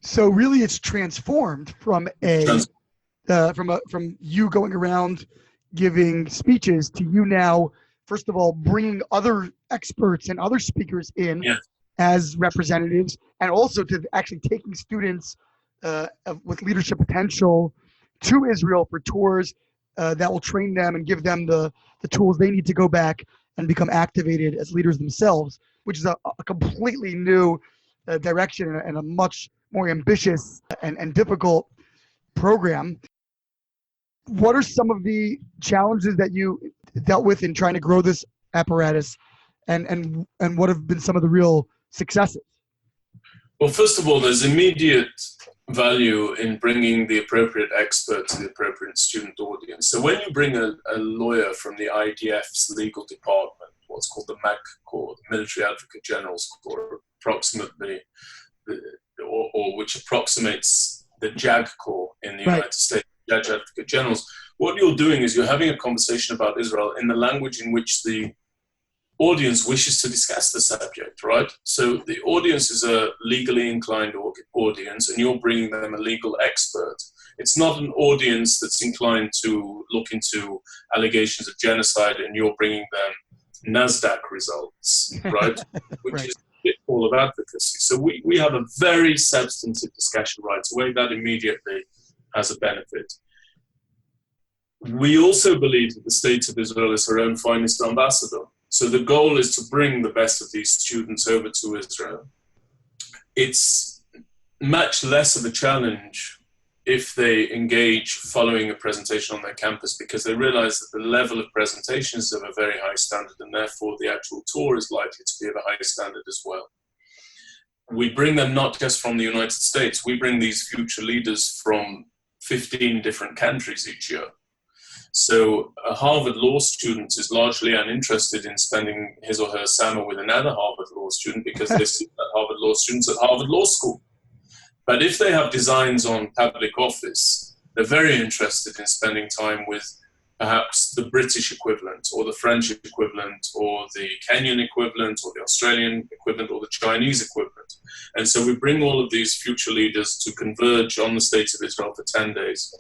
So really, it's transformed from from you going around giving speeches to you now, first of all, bringing other experts and other speakers in as representatives, and also to actually taking students with leadership potential to Israel for tours that will train them and give them the tools they need to go back and become activated as leaders themselves, which is a completely new direction and a much more ambitious and difficult program. What are some of the challenges that you dealt with in trying to grow this apparatus, and what have been some of the real successes? Well, first of all, there's immediate value in bringing the appropriate expert to the appropriate student audience. So when you bring a lawyer from the IDF's legal department, what's called the MAG Corps, the Military Advocate General's Corps, approximately, or which approximates the JAG Corps in the United States, Judge Advocate Generals, what you're doing is you're having a conversation about Israel in the language in which the audience wishes to discuss the subject, right? So the audience is a legally inclined audience, and you're bringing them a legal expert. It's not an audience that's inclined to look into allegations of genocide, and you're bringing them NASDAQ results, right? Which is a pitfall of advocacy. So we have a very substantive discussion right away that immediately has a benefit. We also believe that the state of Israel is her own finest ambassador. So the goal is to bring the best of these students over to Israel. It's much less of a challenge if they engage following a presentation on their campus, because they realize that the level of presentation is of a very high standard, and therefore the actual tour is likely to be of a high standard as well. We bring them not just from the United States, we bring these future leaders from 15 different countries each year. So a Harvard law student is largely uninterested in spending his or her summer with another Harvard law student because they see that Harvard law students at Harvard Law School. But if they have designs on public office, they're very interested in spending time with perhaps the British equivalent or the French equivalent or the Kenyan equivalent or the Australian equivalent or the Chinese equivalent. And so we bring all of these future leaders to converge on the state of Israel for 10 days.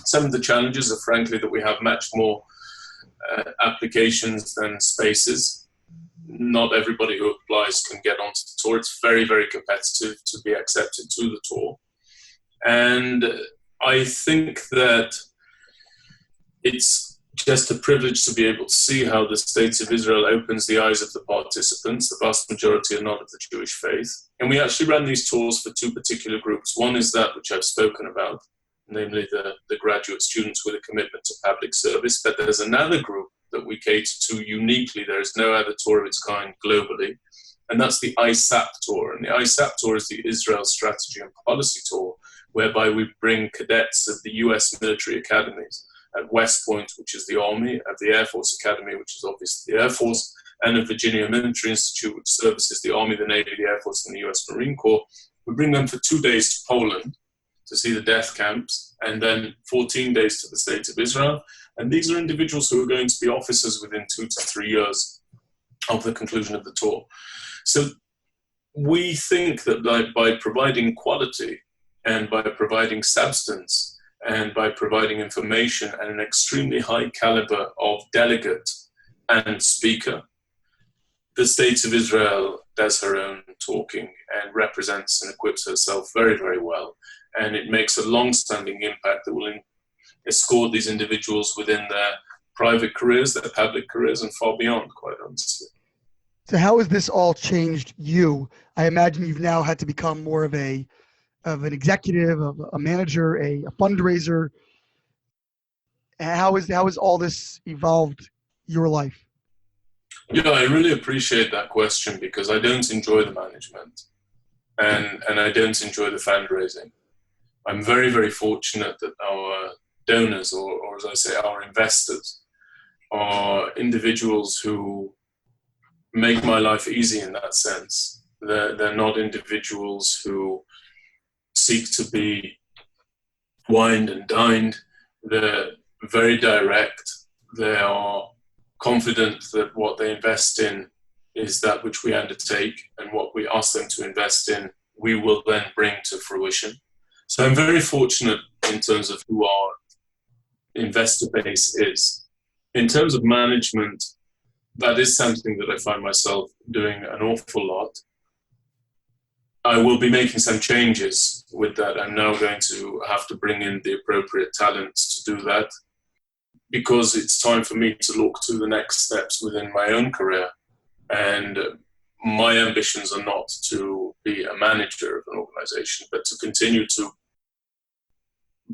Some of the challenges are, frankly, that we have much more applications than spaces. Not everybody who applies can get onto the tour. It's very, very competitive to be accepted to the tour. And I think that it's just a privilege to be able to see how the state of Israel opens the eyes of the participants. The vast majority are not of the Jewish faith. And we actually ran these tours for two particular groups. One is that which I've spoken about, namely the graduate students with a commitment to public service. But there's another group that we cater to uniquely. There is no other tour of its kind globally. And that's the ISAP tour. And the ISAP tour is the Israel Strategy and Policy Tour, whereby we bring cadets of the US military academies at West Point, which is the Army, at the Air Force Academy, which is obviously the Air Force, and at Virginia Military Institute, which services the Army, the Navy, the Air Force, and the US Marine Corps. We bring them for 2 days to Poland to see the death camps, and then 14 days to the state of Israel. And these are individuals who are going to be officers within 2 to 3 years of the conclusion of the tour. So we think that by providing quality and by providing substance and by providing information and an extremely high caliber of delegate and speaker, the state of Israel does her own talking and represents and equips herself very, very well. And it makes a long-standing impact that will escort these individuals within their private careers, their public careers, and far beyond, quite honestly. So how has this all changed you? I imagine you've now had to become more of a of an executive, of a manager, a fundraiser? How is all this evolved your life? Yeah, I really appreciate that question because I don't enjoy the management and I don't enjoy the fundraising. I'm very, very fortunate that our donors, or as I say, our investors, are individuals who make my life easy in that sense. They're not individuals who seek to be wined and dined. They're very direct. They are confident that what they invest in is that which we undertake, and what we ask them to invest in, we will then bring to fruition. So I'm very fortunate in terms of who our investor base is. In terms of management, that is something that I find myself doing an awful lot. I will be making some changes with that. I'm now going to have to bring in the appropriate talents to do that, because it's time for me to look to the next steps within my own career. And my ambitions are not to be a manager of an organization, but to continue to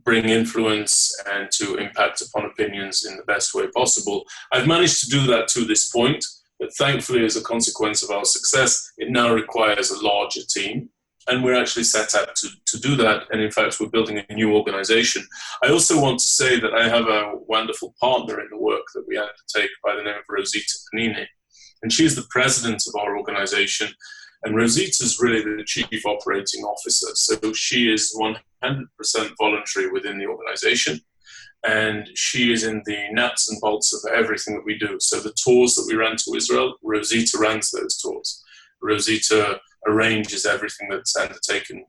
bring influence and to impact upon opinions in the best way possible. I've managed to do that to this point, but thankfully, as a consequence of our success, it now requires a larger team. And we're actually set up to do that. And in fact, we're building a new organization. I also want to say that I have a wonderful partner in the work that we undertake by the name of Rosita Panini. And she's the president of our organization. And Rosita is really the chief operating officer. So she is 100% voluntary within the organization. And she is in the nuts and bolts of everything that we do. So the tours that we run to Israel, Rosita runs those tours. Rosita arranges everything that's undertaken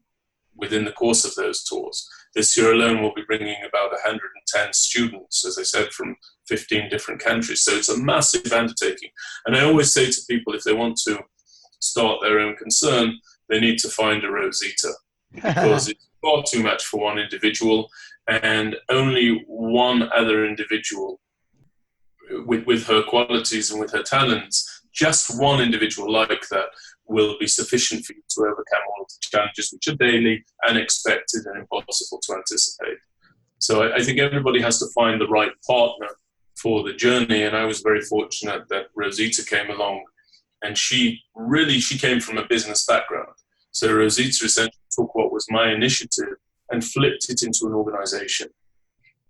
within the course of those tours. This year alone, we'll be bringing about 110 students, as I said, from 15 different countries. So it's a massive undertaking. And I always say to people, if they want to start their own concern, they need to find a Rosita, because it's far too much for one individual, and only one other individual with her qualities and with her talents, just one individual like that will be sufficient for you to overcome all of the challenges which are daily, unexpected, and impossible to anticipate. So I think everybody has to find the right partner for the journey, and I was very fortunate that Rosita came along, and she came from a business background. So Rosita essentially took what was my initiative and flipped it into an organization.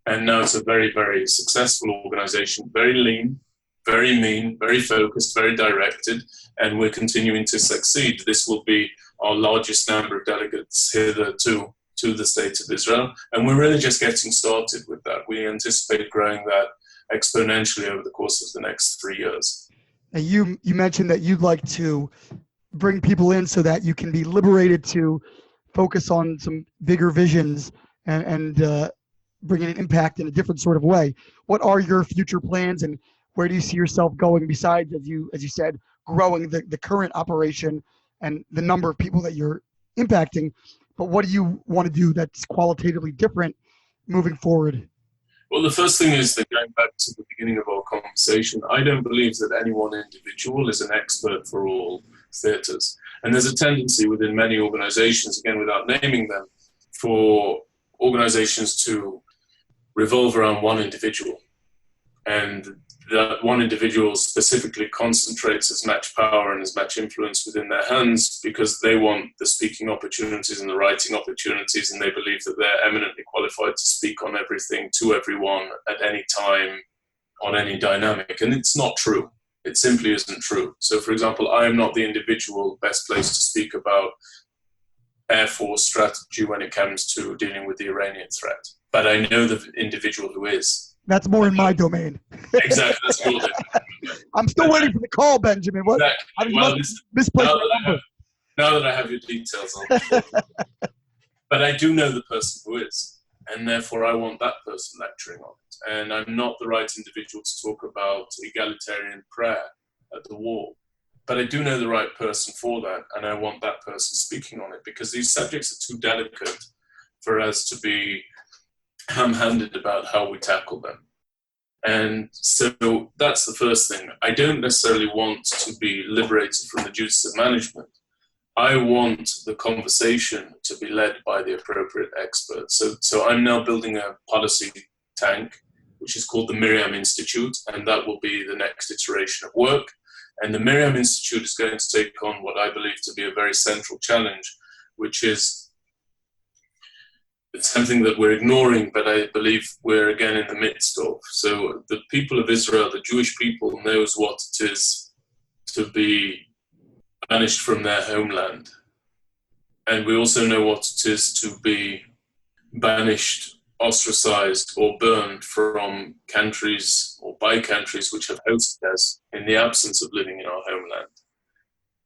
And now it's a very, very successful organization, very lean, very mean, very focused, very directed, and we're continuing to succeed. This will be our largest number of delegates hitherto to the State of Israel, and we're really just getting started with that. We anticipate growing that exponentially over the course of the next 3 years. And you mentioned that you'd like to bring people in so that you can be liberated to focus on some bigger visions and bring an impact in a different sort of way. What are your future plans, and where do you see yourself going besides, as you said, growing the current operation and the number of people that you're impacting? But what do you want to do that's qualitatively different moving forward? Well, the first thing is that, going back to the beginning of our conversation, I don't believe that any one individual is an expert for all theatres. And there's a tendency within many organizations, again, without naming them, for organizations to revolve around one individual. And that one individual specifically concentrates as much power and as much influence within their hands because they want the speaking opportunities and the writing opportunities, and they believe that they're eminently qualified to speak on everything to everyone at any time on any dynamic. And it's not true. It simply isn't true. So, for example, I am not the individual best placed to speak about Air Force strategy when it comes to dealing with the Iranian threat. But I know the individual who is. That's more in my domain. Exactly, that's your domain. I'm still waiting for the call, Benjamin. What? Exactly. Well, now that I have your details, but I do know the person who is, and therefore I want that person lecturing on it. And I'm not the right individual to talk about egalitarian prayer at the wall. But I do know the right person for that, and I want that person speaking on it, because these subjects are too delicate for us to be ham-handed about how we tackle them. And so that's the first thing. I don't necessarily want to be liberated from the duties of management, I want the conversation to be led by the appropriate experts. So I'm now building a policy tank, which is called the Miriam Institute, and that will be the next iteration of work. And the Miriam Institute is going to take on what I believe to be a very central challenge, which is it's something that we're ignoring, but I believe we're again in the midst of. So the people of Israel, the Jewish people, knows what it is to be banished from their homeland. And we also know what it is to be banished, ostracized, or burned from countries or by countries which have hosted us in the absence of living in our homeland.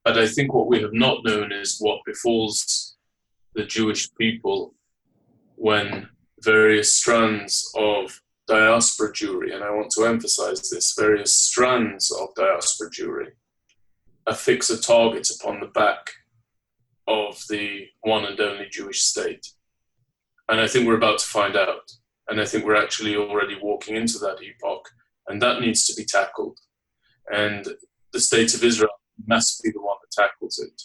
But I think what we have not known is what befalls the Jewish people when various strands of diaspora Jewry, and I want to emphasize this, various strands of diaspora Jewry affix a target upon the back of the one and only Jewish state. And I think we're about to find out. And I think we're actually already walking into that epoch, and that needs to be tackled. And the state of Israel must be the one that tackles it.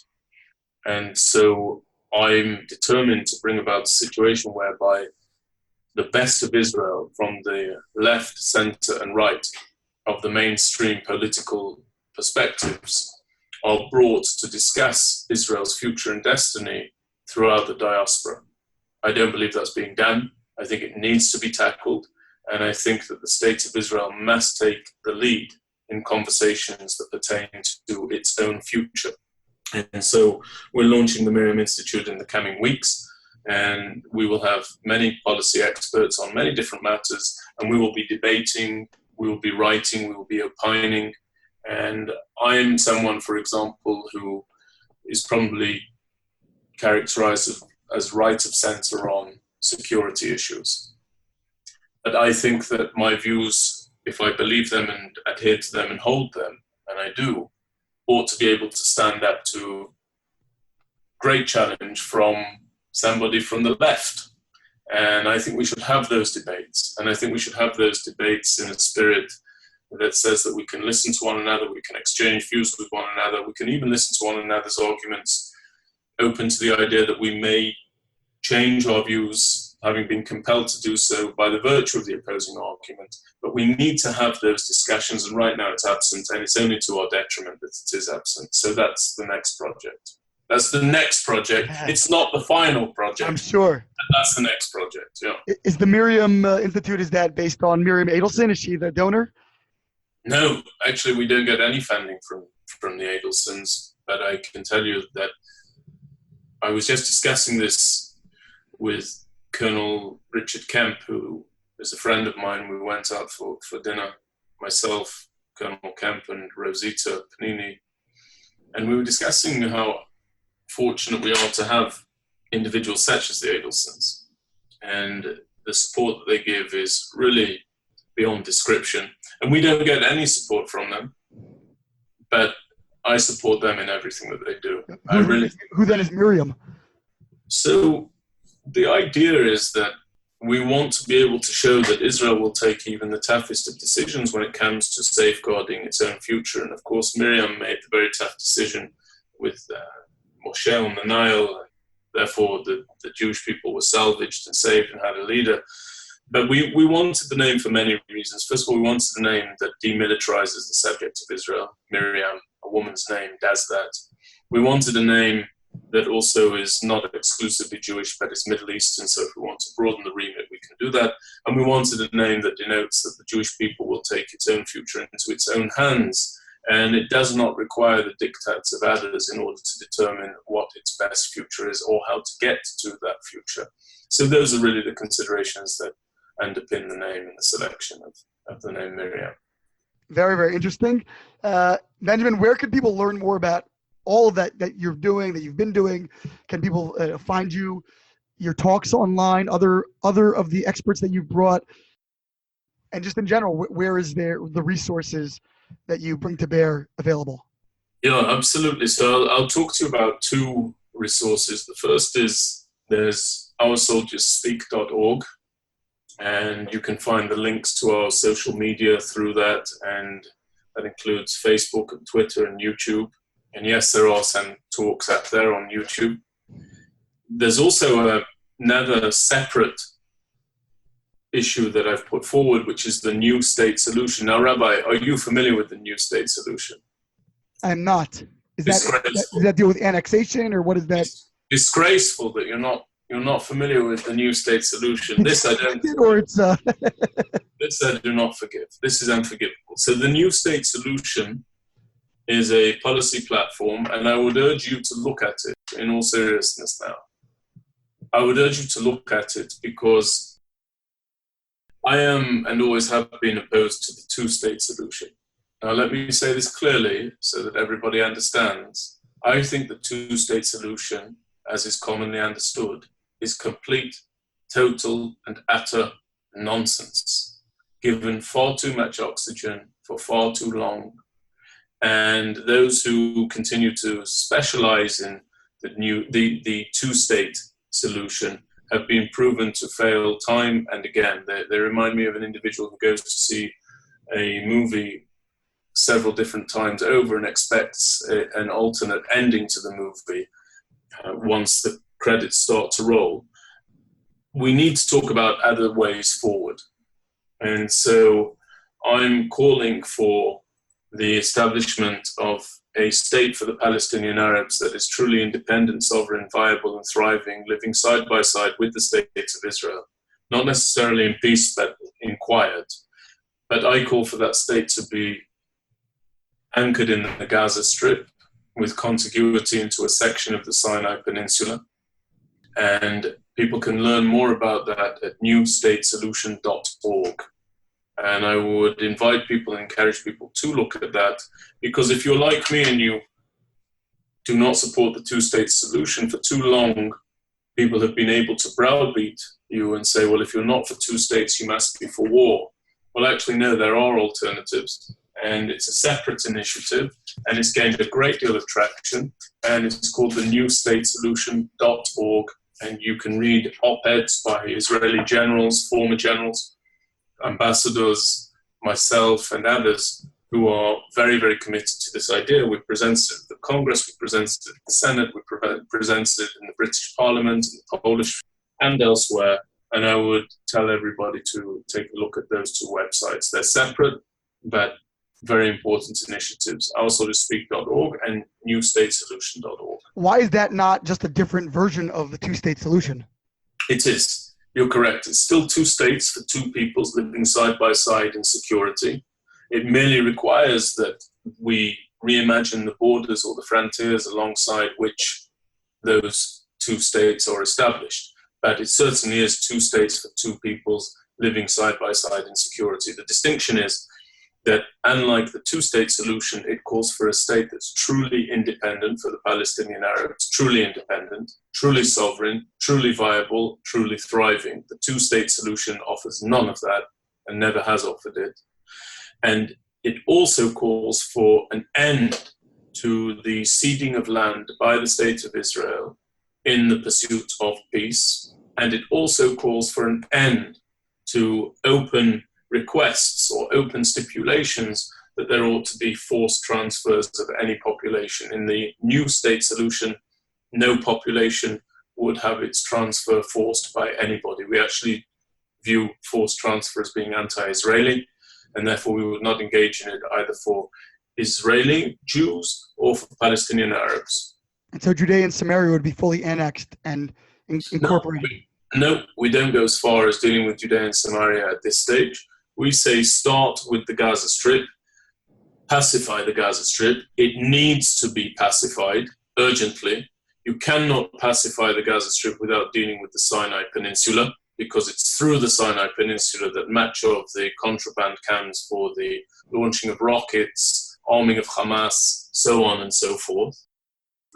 And so I'm determined to bring about a situation whereby the best of Israel from the left, center, and right of the mainstream political perspectives are brought to discuss Israel's future and destiny throughout the diaspora. I don't believe that's being done. I think it needs to be tackled. And I think that the state of Israel must take the lead in conversations that pertain to its own future. And so we're launching the Miriam Institute in the coming weeks, and we will have many policy experts on many different matters, and we will be debating, we will be writing, we will be opining. And I'm someone, for example, who is probably characterized as right of center on security issues. But I think that my views, if I believe them and adhere to them and hold them, and I do, ought to be able to stand up to great challenge from somebody from the left. And I think we should have those debates. And I think we should have those debates in a spirit that says that we can listen to one another, we can exchange views with one another, we can even listen to one another's arguments, open to the idea that we may change our views, having been compelled to do so by the virtue of the opposing argument. But we need to have those discussions, and right now it's absent, and it's only to our detriment that it is absent. So that's the next project. That's the next project. It's not the final project. I'm sure. That's the next project, yeah. Is the Miriam Institute, is that based on Miriam Adelson? Is she the donor? No, actually, we don't get any funding from the Adelsons, but I can tell you that I was just discussing this with Colonel Richard Kemp, who is a friend of mine. We went out for dinner, myself, Colonel Kemp, and Rosita Panini, and we were discussing how fortunate we are to have individuals such as the Adelsons, and the support that they give is really beyond description. And we don't get any support from them, but I support them in everything that they do. Who then is Miriam? So the idea is that we want to be able to show that Israel will take even the toughest of decisions when it comes to safeguarding its own future. And of course, Miriam made the very tough decision with Moshe on the Nile. Therefore, the Jewish people were salvaged and saved and had a leader. But we wanted the name for many reasons. First of all, we wanted the name that demilitarizes the subject of Israel. Miriam, a woman's name, does that. We wanted a name that also is not exclusively Jewish, but is Middle Eastern. So if we want to broaden the remit, we can do that. And we wanted a name that denotes that the Jewish people will take its own future into its own hands. And it does not require the diktats of others in order to determine what its best future is or how to get to that future. So those are really the considerations that underpin the name and the selection of the name Miriam. Very, very interesting. Benjamin, where can people learn more about all of that you're doing, that you've been doing? Can people find you, your talks online, other of the experts that you've brought? And just in general, where is there the resources that you bring to bear available? Yeah, absolutely. So I'll talk to you about two resources. The first is there's oursoldiersspeak.org, and you can find the links to our social media through that, and that includes Facebook and Twitter and YouTube. And yes, there are some talks out there on YouTube. There's also another separate issue that I've put forward, which is the new state solution. Now, Rabbi, are you familiar with the new state solution? I'm not. Does that deal with annexation, or what is that? It's disgraceful that you're not familiar with the new state solution. This I don't. Or it's This I do not forgive. This is unforgivable. So the new state solution is a policy platform, and I would urge you to look at it in all seriousness now. I would urge you to look at it because I am and always have been opposed to the two-state solution. Now, let me say this clearly so that everybody understands. I think the two-state solution, as is commonly understood, is complete, total, and utter nonsense, given far too much oxygen for far too long. And those who continue to specialize in the two-state solution have been proven to fail time and again. They remind me of an individual who goes to see a movie several different times over and expects an alternate ending to the movie once the credits start to roll. We need to talk about other ways forward. And so I'm calling for the establishment of a state for the Palestinian Arabs that is truly independent, sovereign, viable, and thriving, living side by side with the state of Israel. Not necessarily in peace, but in quiet. But I call for that state to be anchored in the Gaza Strip with contiguity into a section of the Sinai Peninsula. And people can learn more about that at newstatesolution.org. And I would invite people and encourage people to look at that, because if you're like me and you do not support the two-state solution, for too long, people have been able to browbeat you and say, well, if you're not for two states, you must be for war. Well, actually, no, there are alternatives, and it's a separate initiative, and it's gained a great deal of traction, and it's called the newstatesolution.org, and you can read op-eds by Israeli generals, former generals, ambassadors, myself, and others who are very, very committed to this idea. We presented it at the Congress, we presented it at the Senate, we presented it in the British Parliament, in the Polish, and elsewhere. And I would tell everybody to take a look at those two websites. They're separate, but very important initiatives. oursotospeak.org and newstatesolution.org. Why is that not just a different version of the two-state solution? It is. You're correct. It's still two states for two peoples living side by side in security. It merely requires that we reimagine the borders or the frontiers alongside which those two states are established. But it certainly is two states for two peoples living side by side in security. The distinction is that unlike the two-state solution, it calls for a state that's truly independent for the Palestinian Arabs, truly independent, truly sovereign, truly viable, truly thriving. The two-state solution offers none of that and never has offered it. And it also calls for an end to the ceding of land by the state of Israel in the pursuit of peace. And it also calls for an end to open requests or open stipulations that there ought to be forced transfers of any population. In the new state solution, no population would have its transfer forced by anybody. We actually view forced transfer as being anti-Israeli, and therefore we would not engage in it either for Israeli Jews or for Palestinian Arabs. And so Judea and Samaria would be fully annexed and incorporated? No, we don't go as far as dealing with Judea and Samaria at this stage. We say start with the Gaza Strip, pacify the Gaza Strip. It needs to be pacified urgently. You cannot pacify the Gaza Strip without dealing with the Sinai Peninsula, because it's through the Sinai Peninsula that much of the contraband comes for the launching of rockets, arming of Hamas, so on and so forth.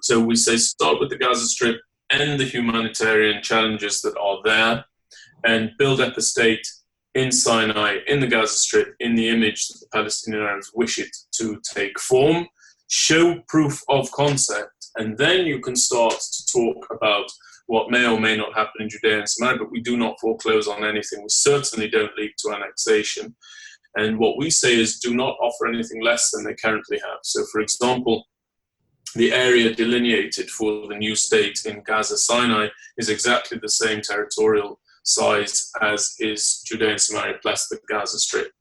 So we say start with the Gaza Strip, end the humanitarian challenges that are there, and build up a state in Sinai, in the Gaza Strip, in the image that the Palestinian Arabs wish it to take form. Show proof of concept, and then you can start to talk about what may or may not happen in Judea and Samaria, but we do not foreclose on anything. We certainly don't lead to annexation. And what we say is do not offer anything less than they currently have. So, for example, the area delineated for the new state in Gaza Sinai is exactly the same territorial size as is Judea and Samaria plus the Gaza Strip.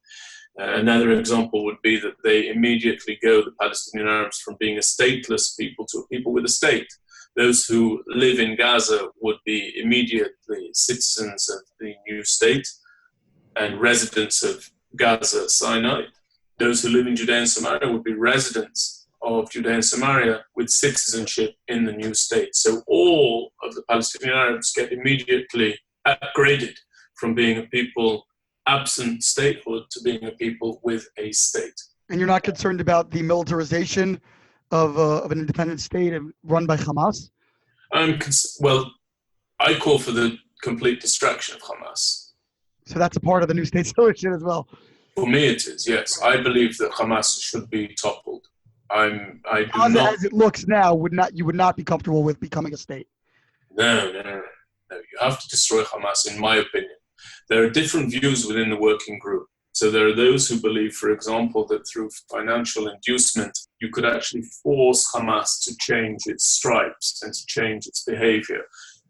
Another example would be that they immediately go, the Palestinian Arabs, from being a stateless people to a people with a state. Those who live in Gaza would be immediately citizens of the new state and residents of Gaza Sinai. Those who live in Judea and Samaria would be residents of Judea and Samaria with citizenship in the new state. So all of the Palestinian Arabs get immediately upgraded from being a people absent statehood to being a people with a state. And you're not concerned about the militarization of an independent state run by Hamas? Well, I call for the complete destruction of Hamas. So that's a part of the new state solution as well. For me, it is, yes. I believe that Hamas should be toppled. As it looks now, you would not be comfortable with becoming a state? No. You have to destroy Hamas, in my opinion. There are different views within the working group. So there are those who believe, for example, that through financial inducement, you could actually force Hamas to change its stripes and to change its behavior.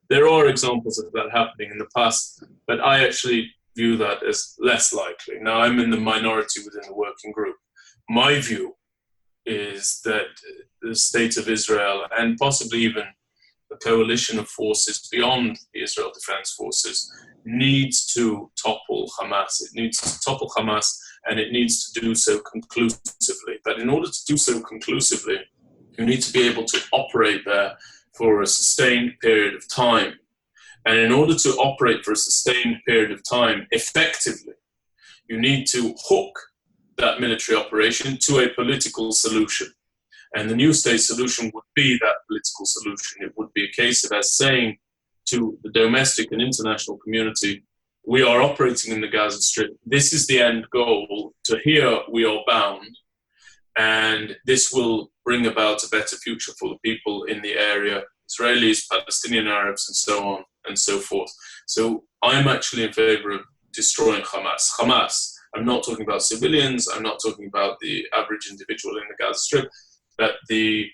There are examples of that happening in the past, but I actually view that as less likely. Now, I'm in the minority within the working group. My view is that the state of Israel, and possibly even a coalition of forces beyond the Israel Defense Forces, needs to topple Hamas. It needs to topple Hamas, and it needs to do so conclusively. But in order to do so conclusively, you need to be able to operate there for a sustained period of time. And in order to operate for a sustained period of time effectively, you need to hook that military operation to a political solution. And the new state solution would be that political solution. It would be a case of us saying to the domestic and international community, we are operating in the Gaza Strip. This is the end goal. To here we are bound. And this will bring about a better future for the people in the area, Israelis, Palestinian Arabs, and so on and so forth. So I'm actually in favor of destroying Hamas. Hamas, I'm not talking about civilians. I'm not talking about the average individual in the Gaza Strip. But the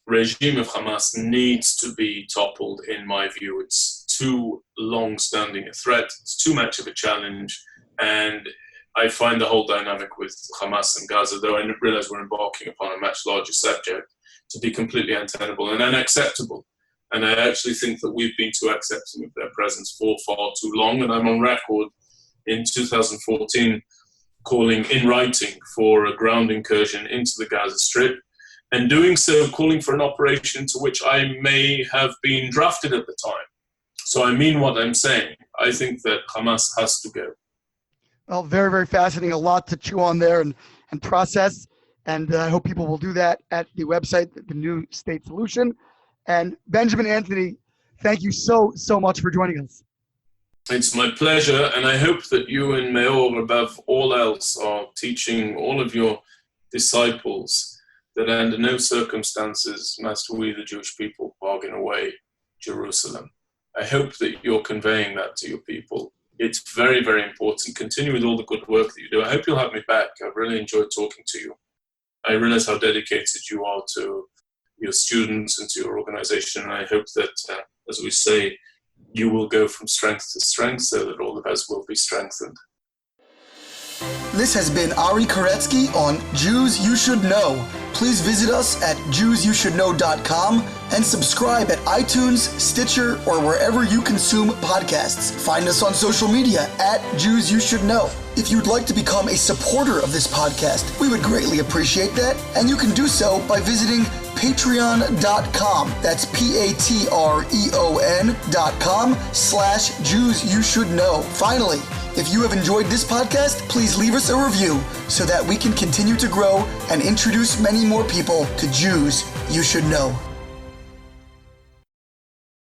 regime of Hamas needs to be toppled, in my view. It's too long-standing a threat. It's too much of a challenge. And I find the whole dynamic with Hamas and Gaza, though I realize we're embarking upon a much larger subject, to be completely untenable and unacceptable. And I actually think that we've been too accepting of their presence for far too long. And I'm on record in 2014 calling in writing for a ground incursion into the Gaza Strip, and doing so, calling for an operation to which I may have been drafted at the time. So I mean what I'm saying. I think that Hamas has to go. Well, very, very fascinating. A lot to chew on there and process. And I hope people will do that at the website, the New State Solution. And Benjamin Anthony, thank you so much for joining us. It's my pleasure. And I hope that you and Meor, above all else, are teaching all of your disciples that under no circumstances must we, the Jewish people, bargain away Jerusalem. I hope that you're conveying that to your people. It's very, very important. Continue with all the good work that you do. I hope you'll have me back. I've really enjoyed talking to you. I realize how dedicated you are to your students and to your organization. And I hope that, as we say, you will go from strength to strength so that all of us will be strengthened. This has been Ari Koretsky on Jews You Should Know. Please visit us at JewsYouShouldKnow.com and subscribe at iTunes, Stitcher, or wherever you consume podcasts. Find us on social media at Jews You Should Know. If you'd like to become a supporter of this podcast, we would greatly appreciate that, and you can do so by visiting patreon.com. That's patreon.com/JewsYouShouldKnow. Finally, if you have enjoyed this podcast, please leave us a review so that we can continue to grow and introduce many more people to Jews You Should Know.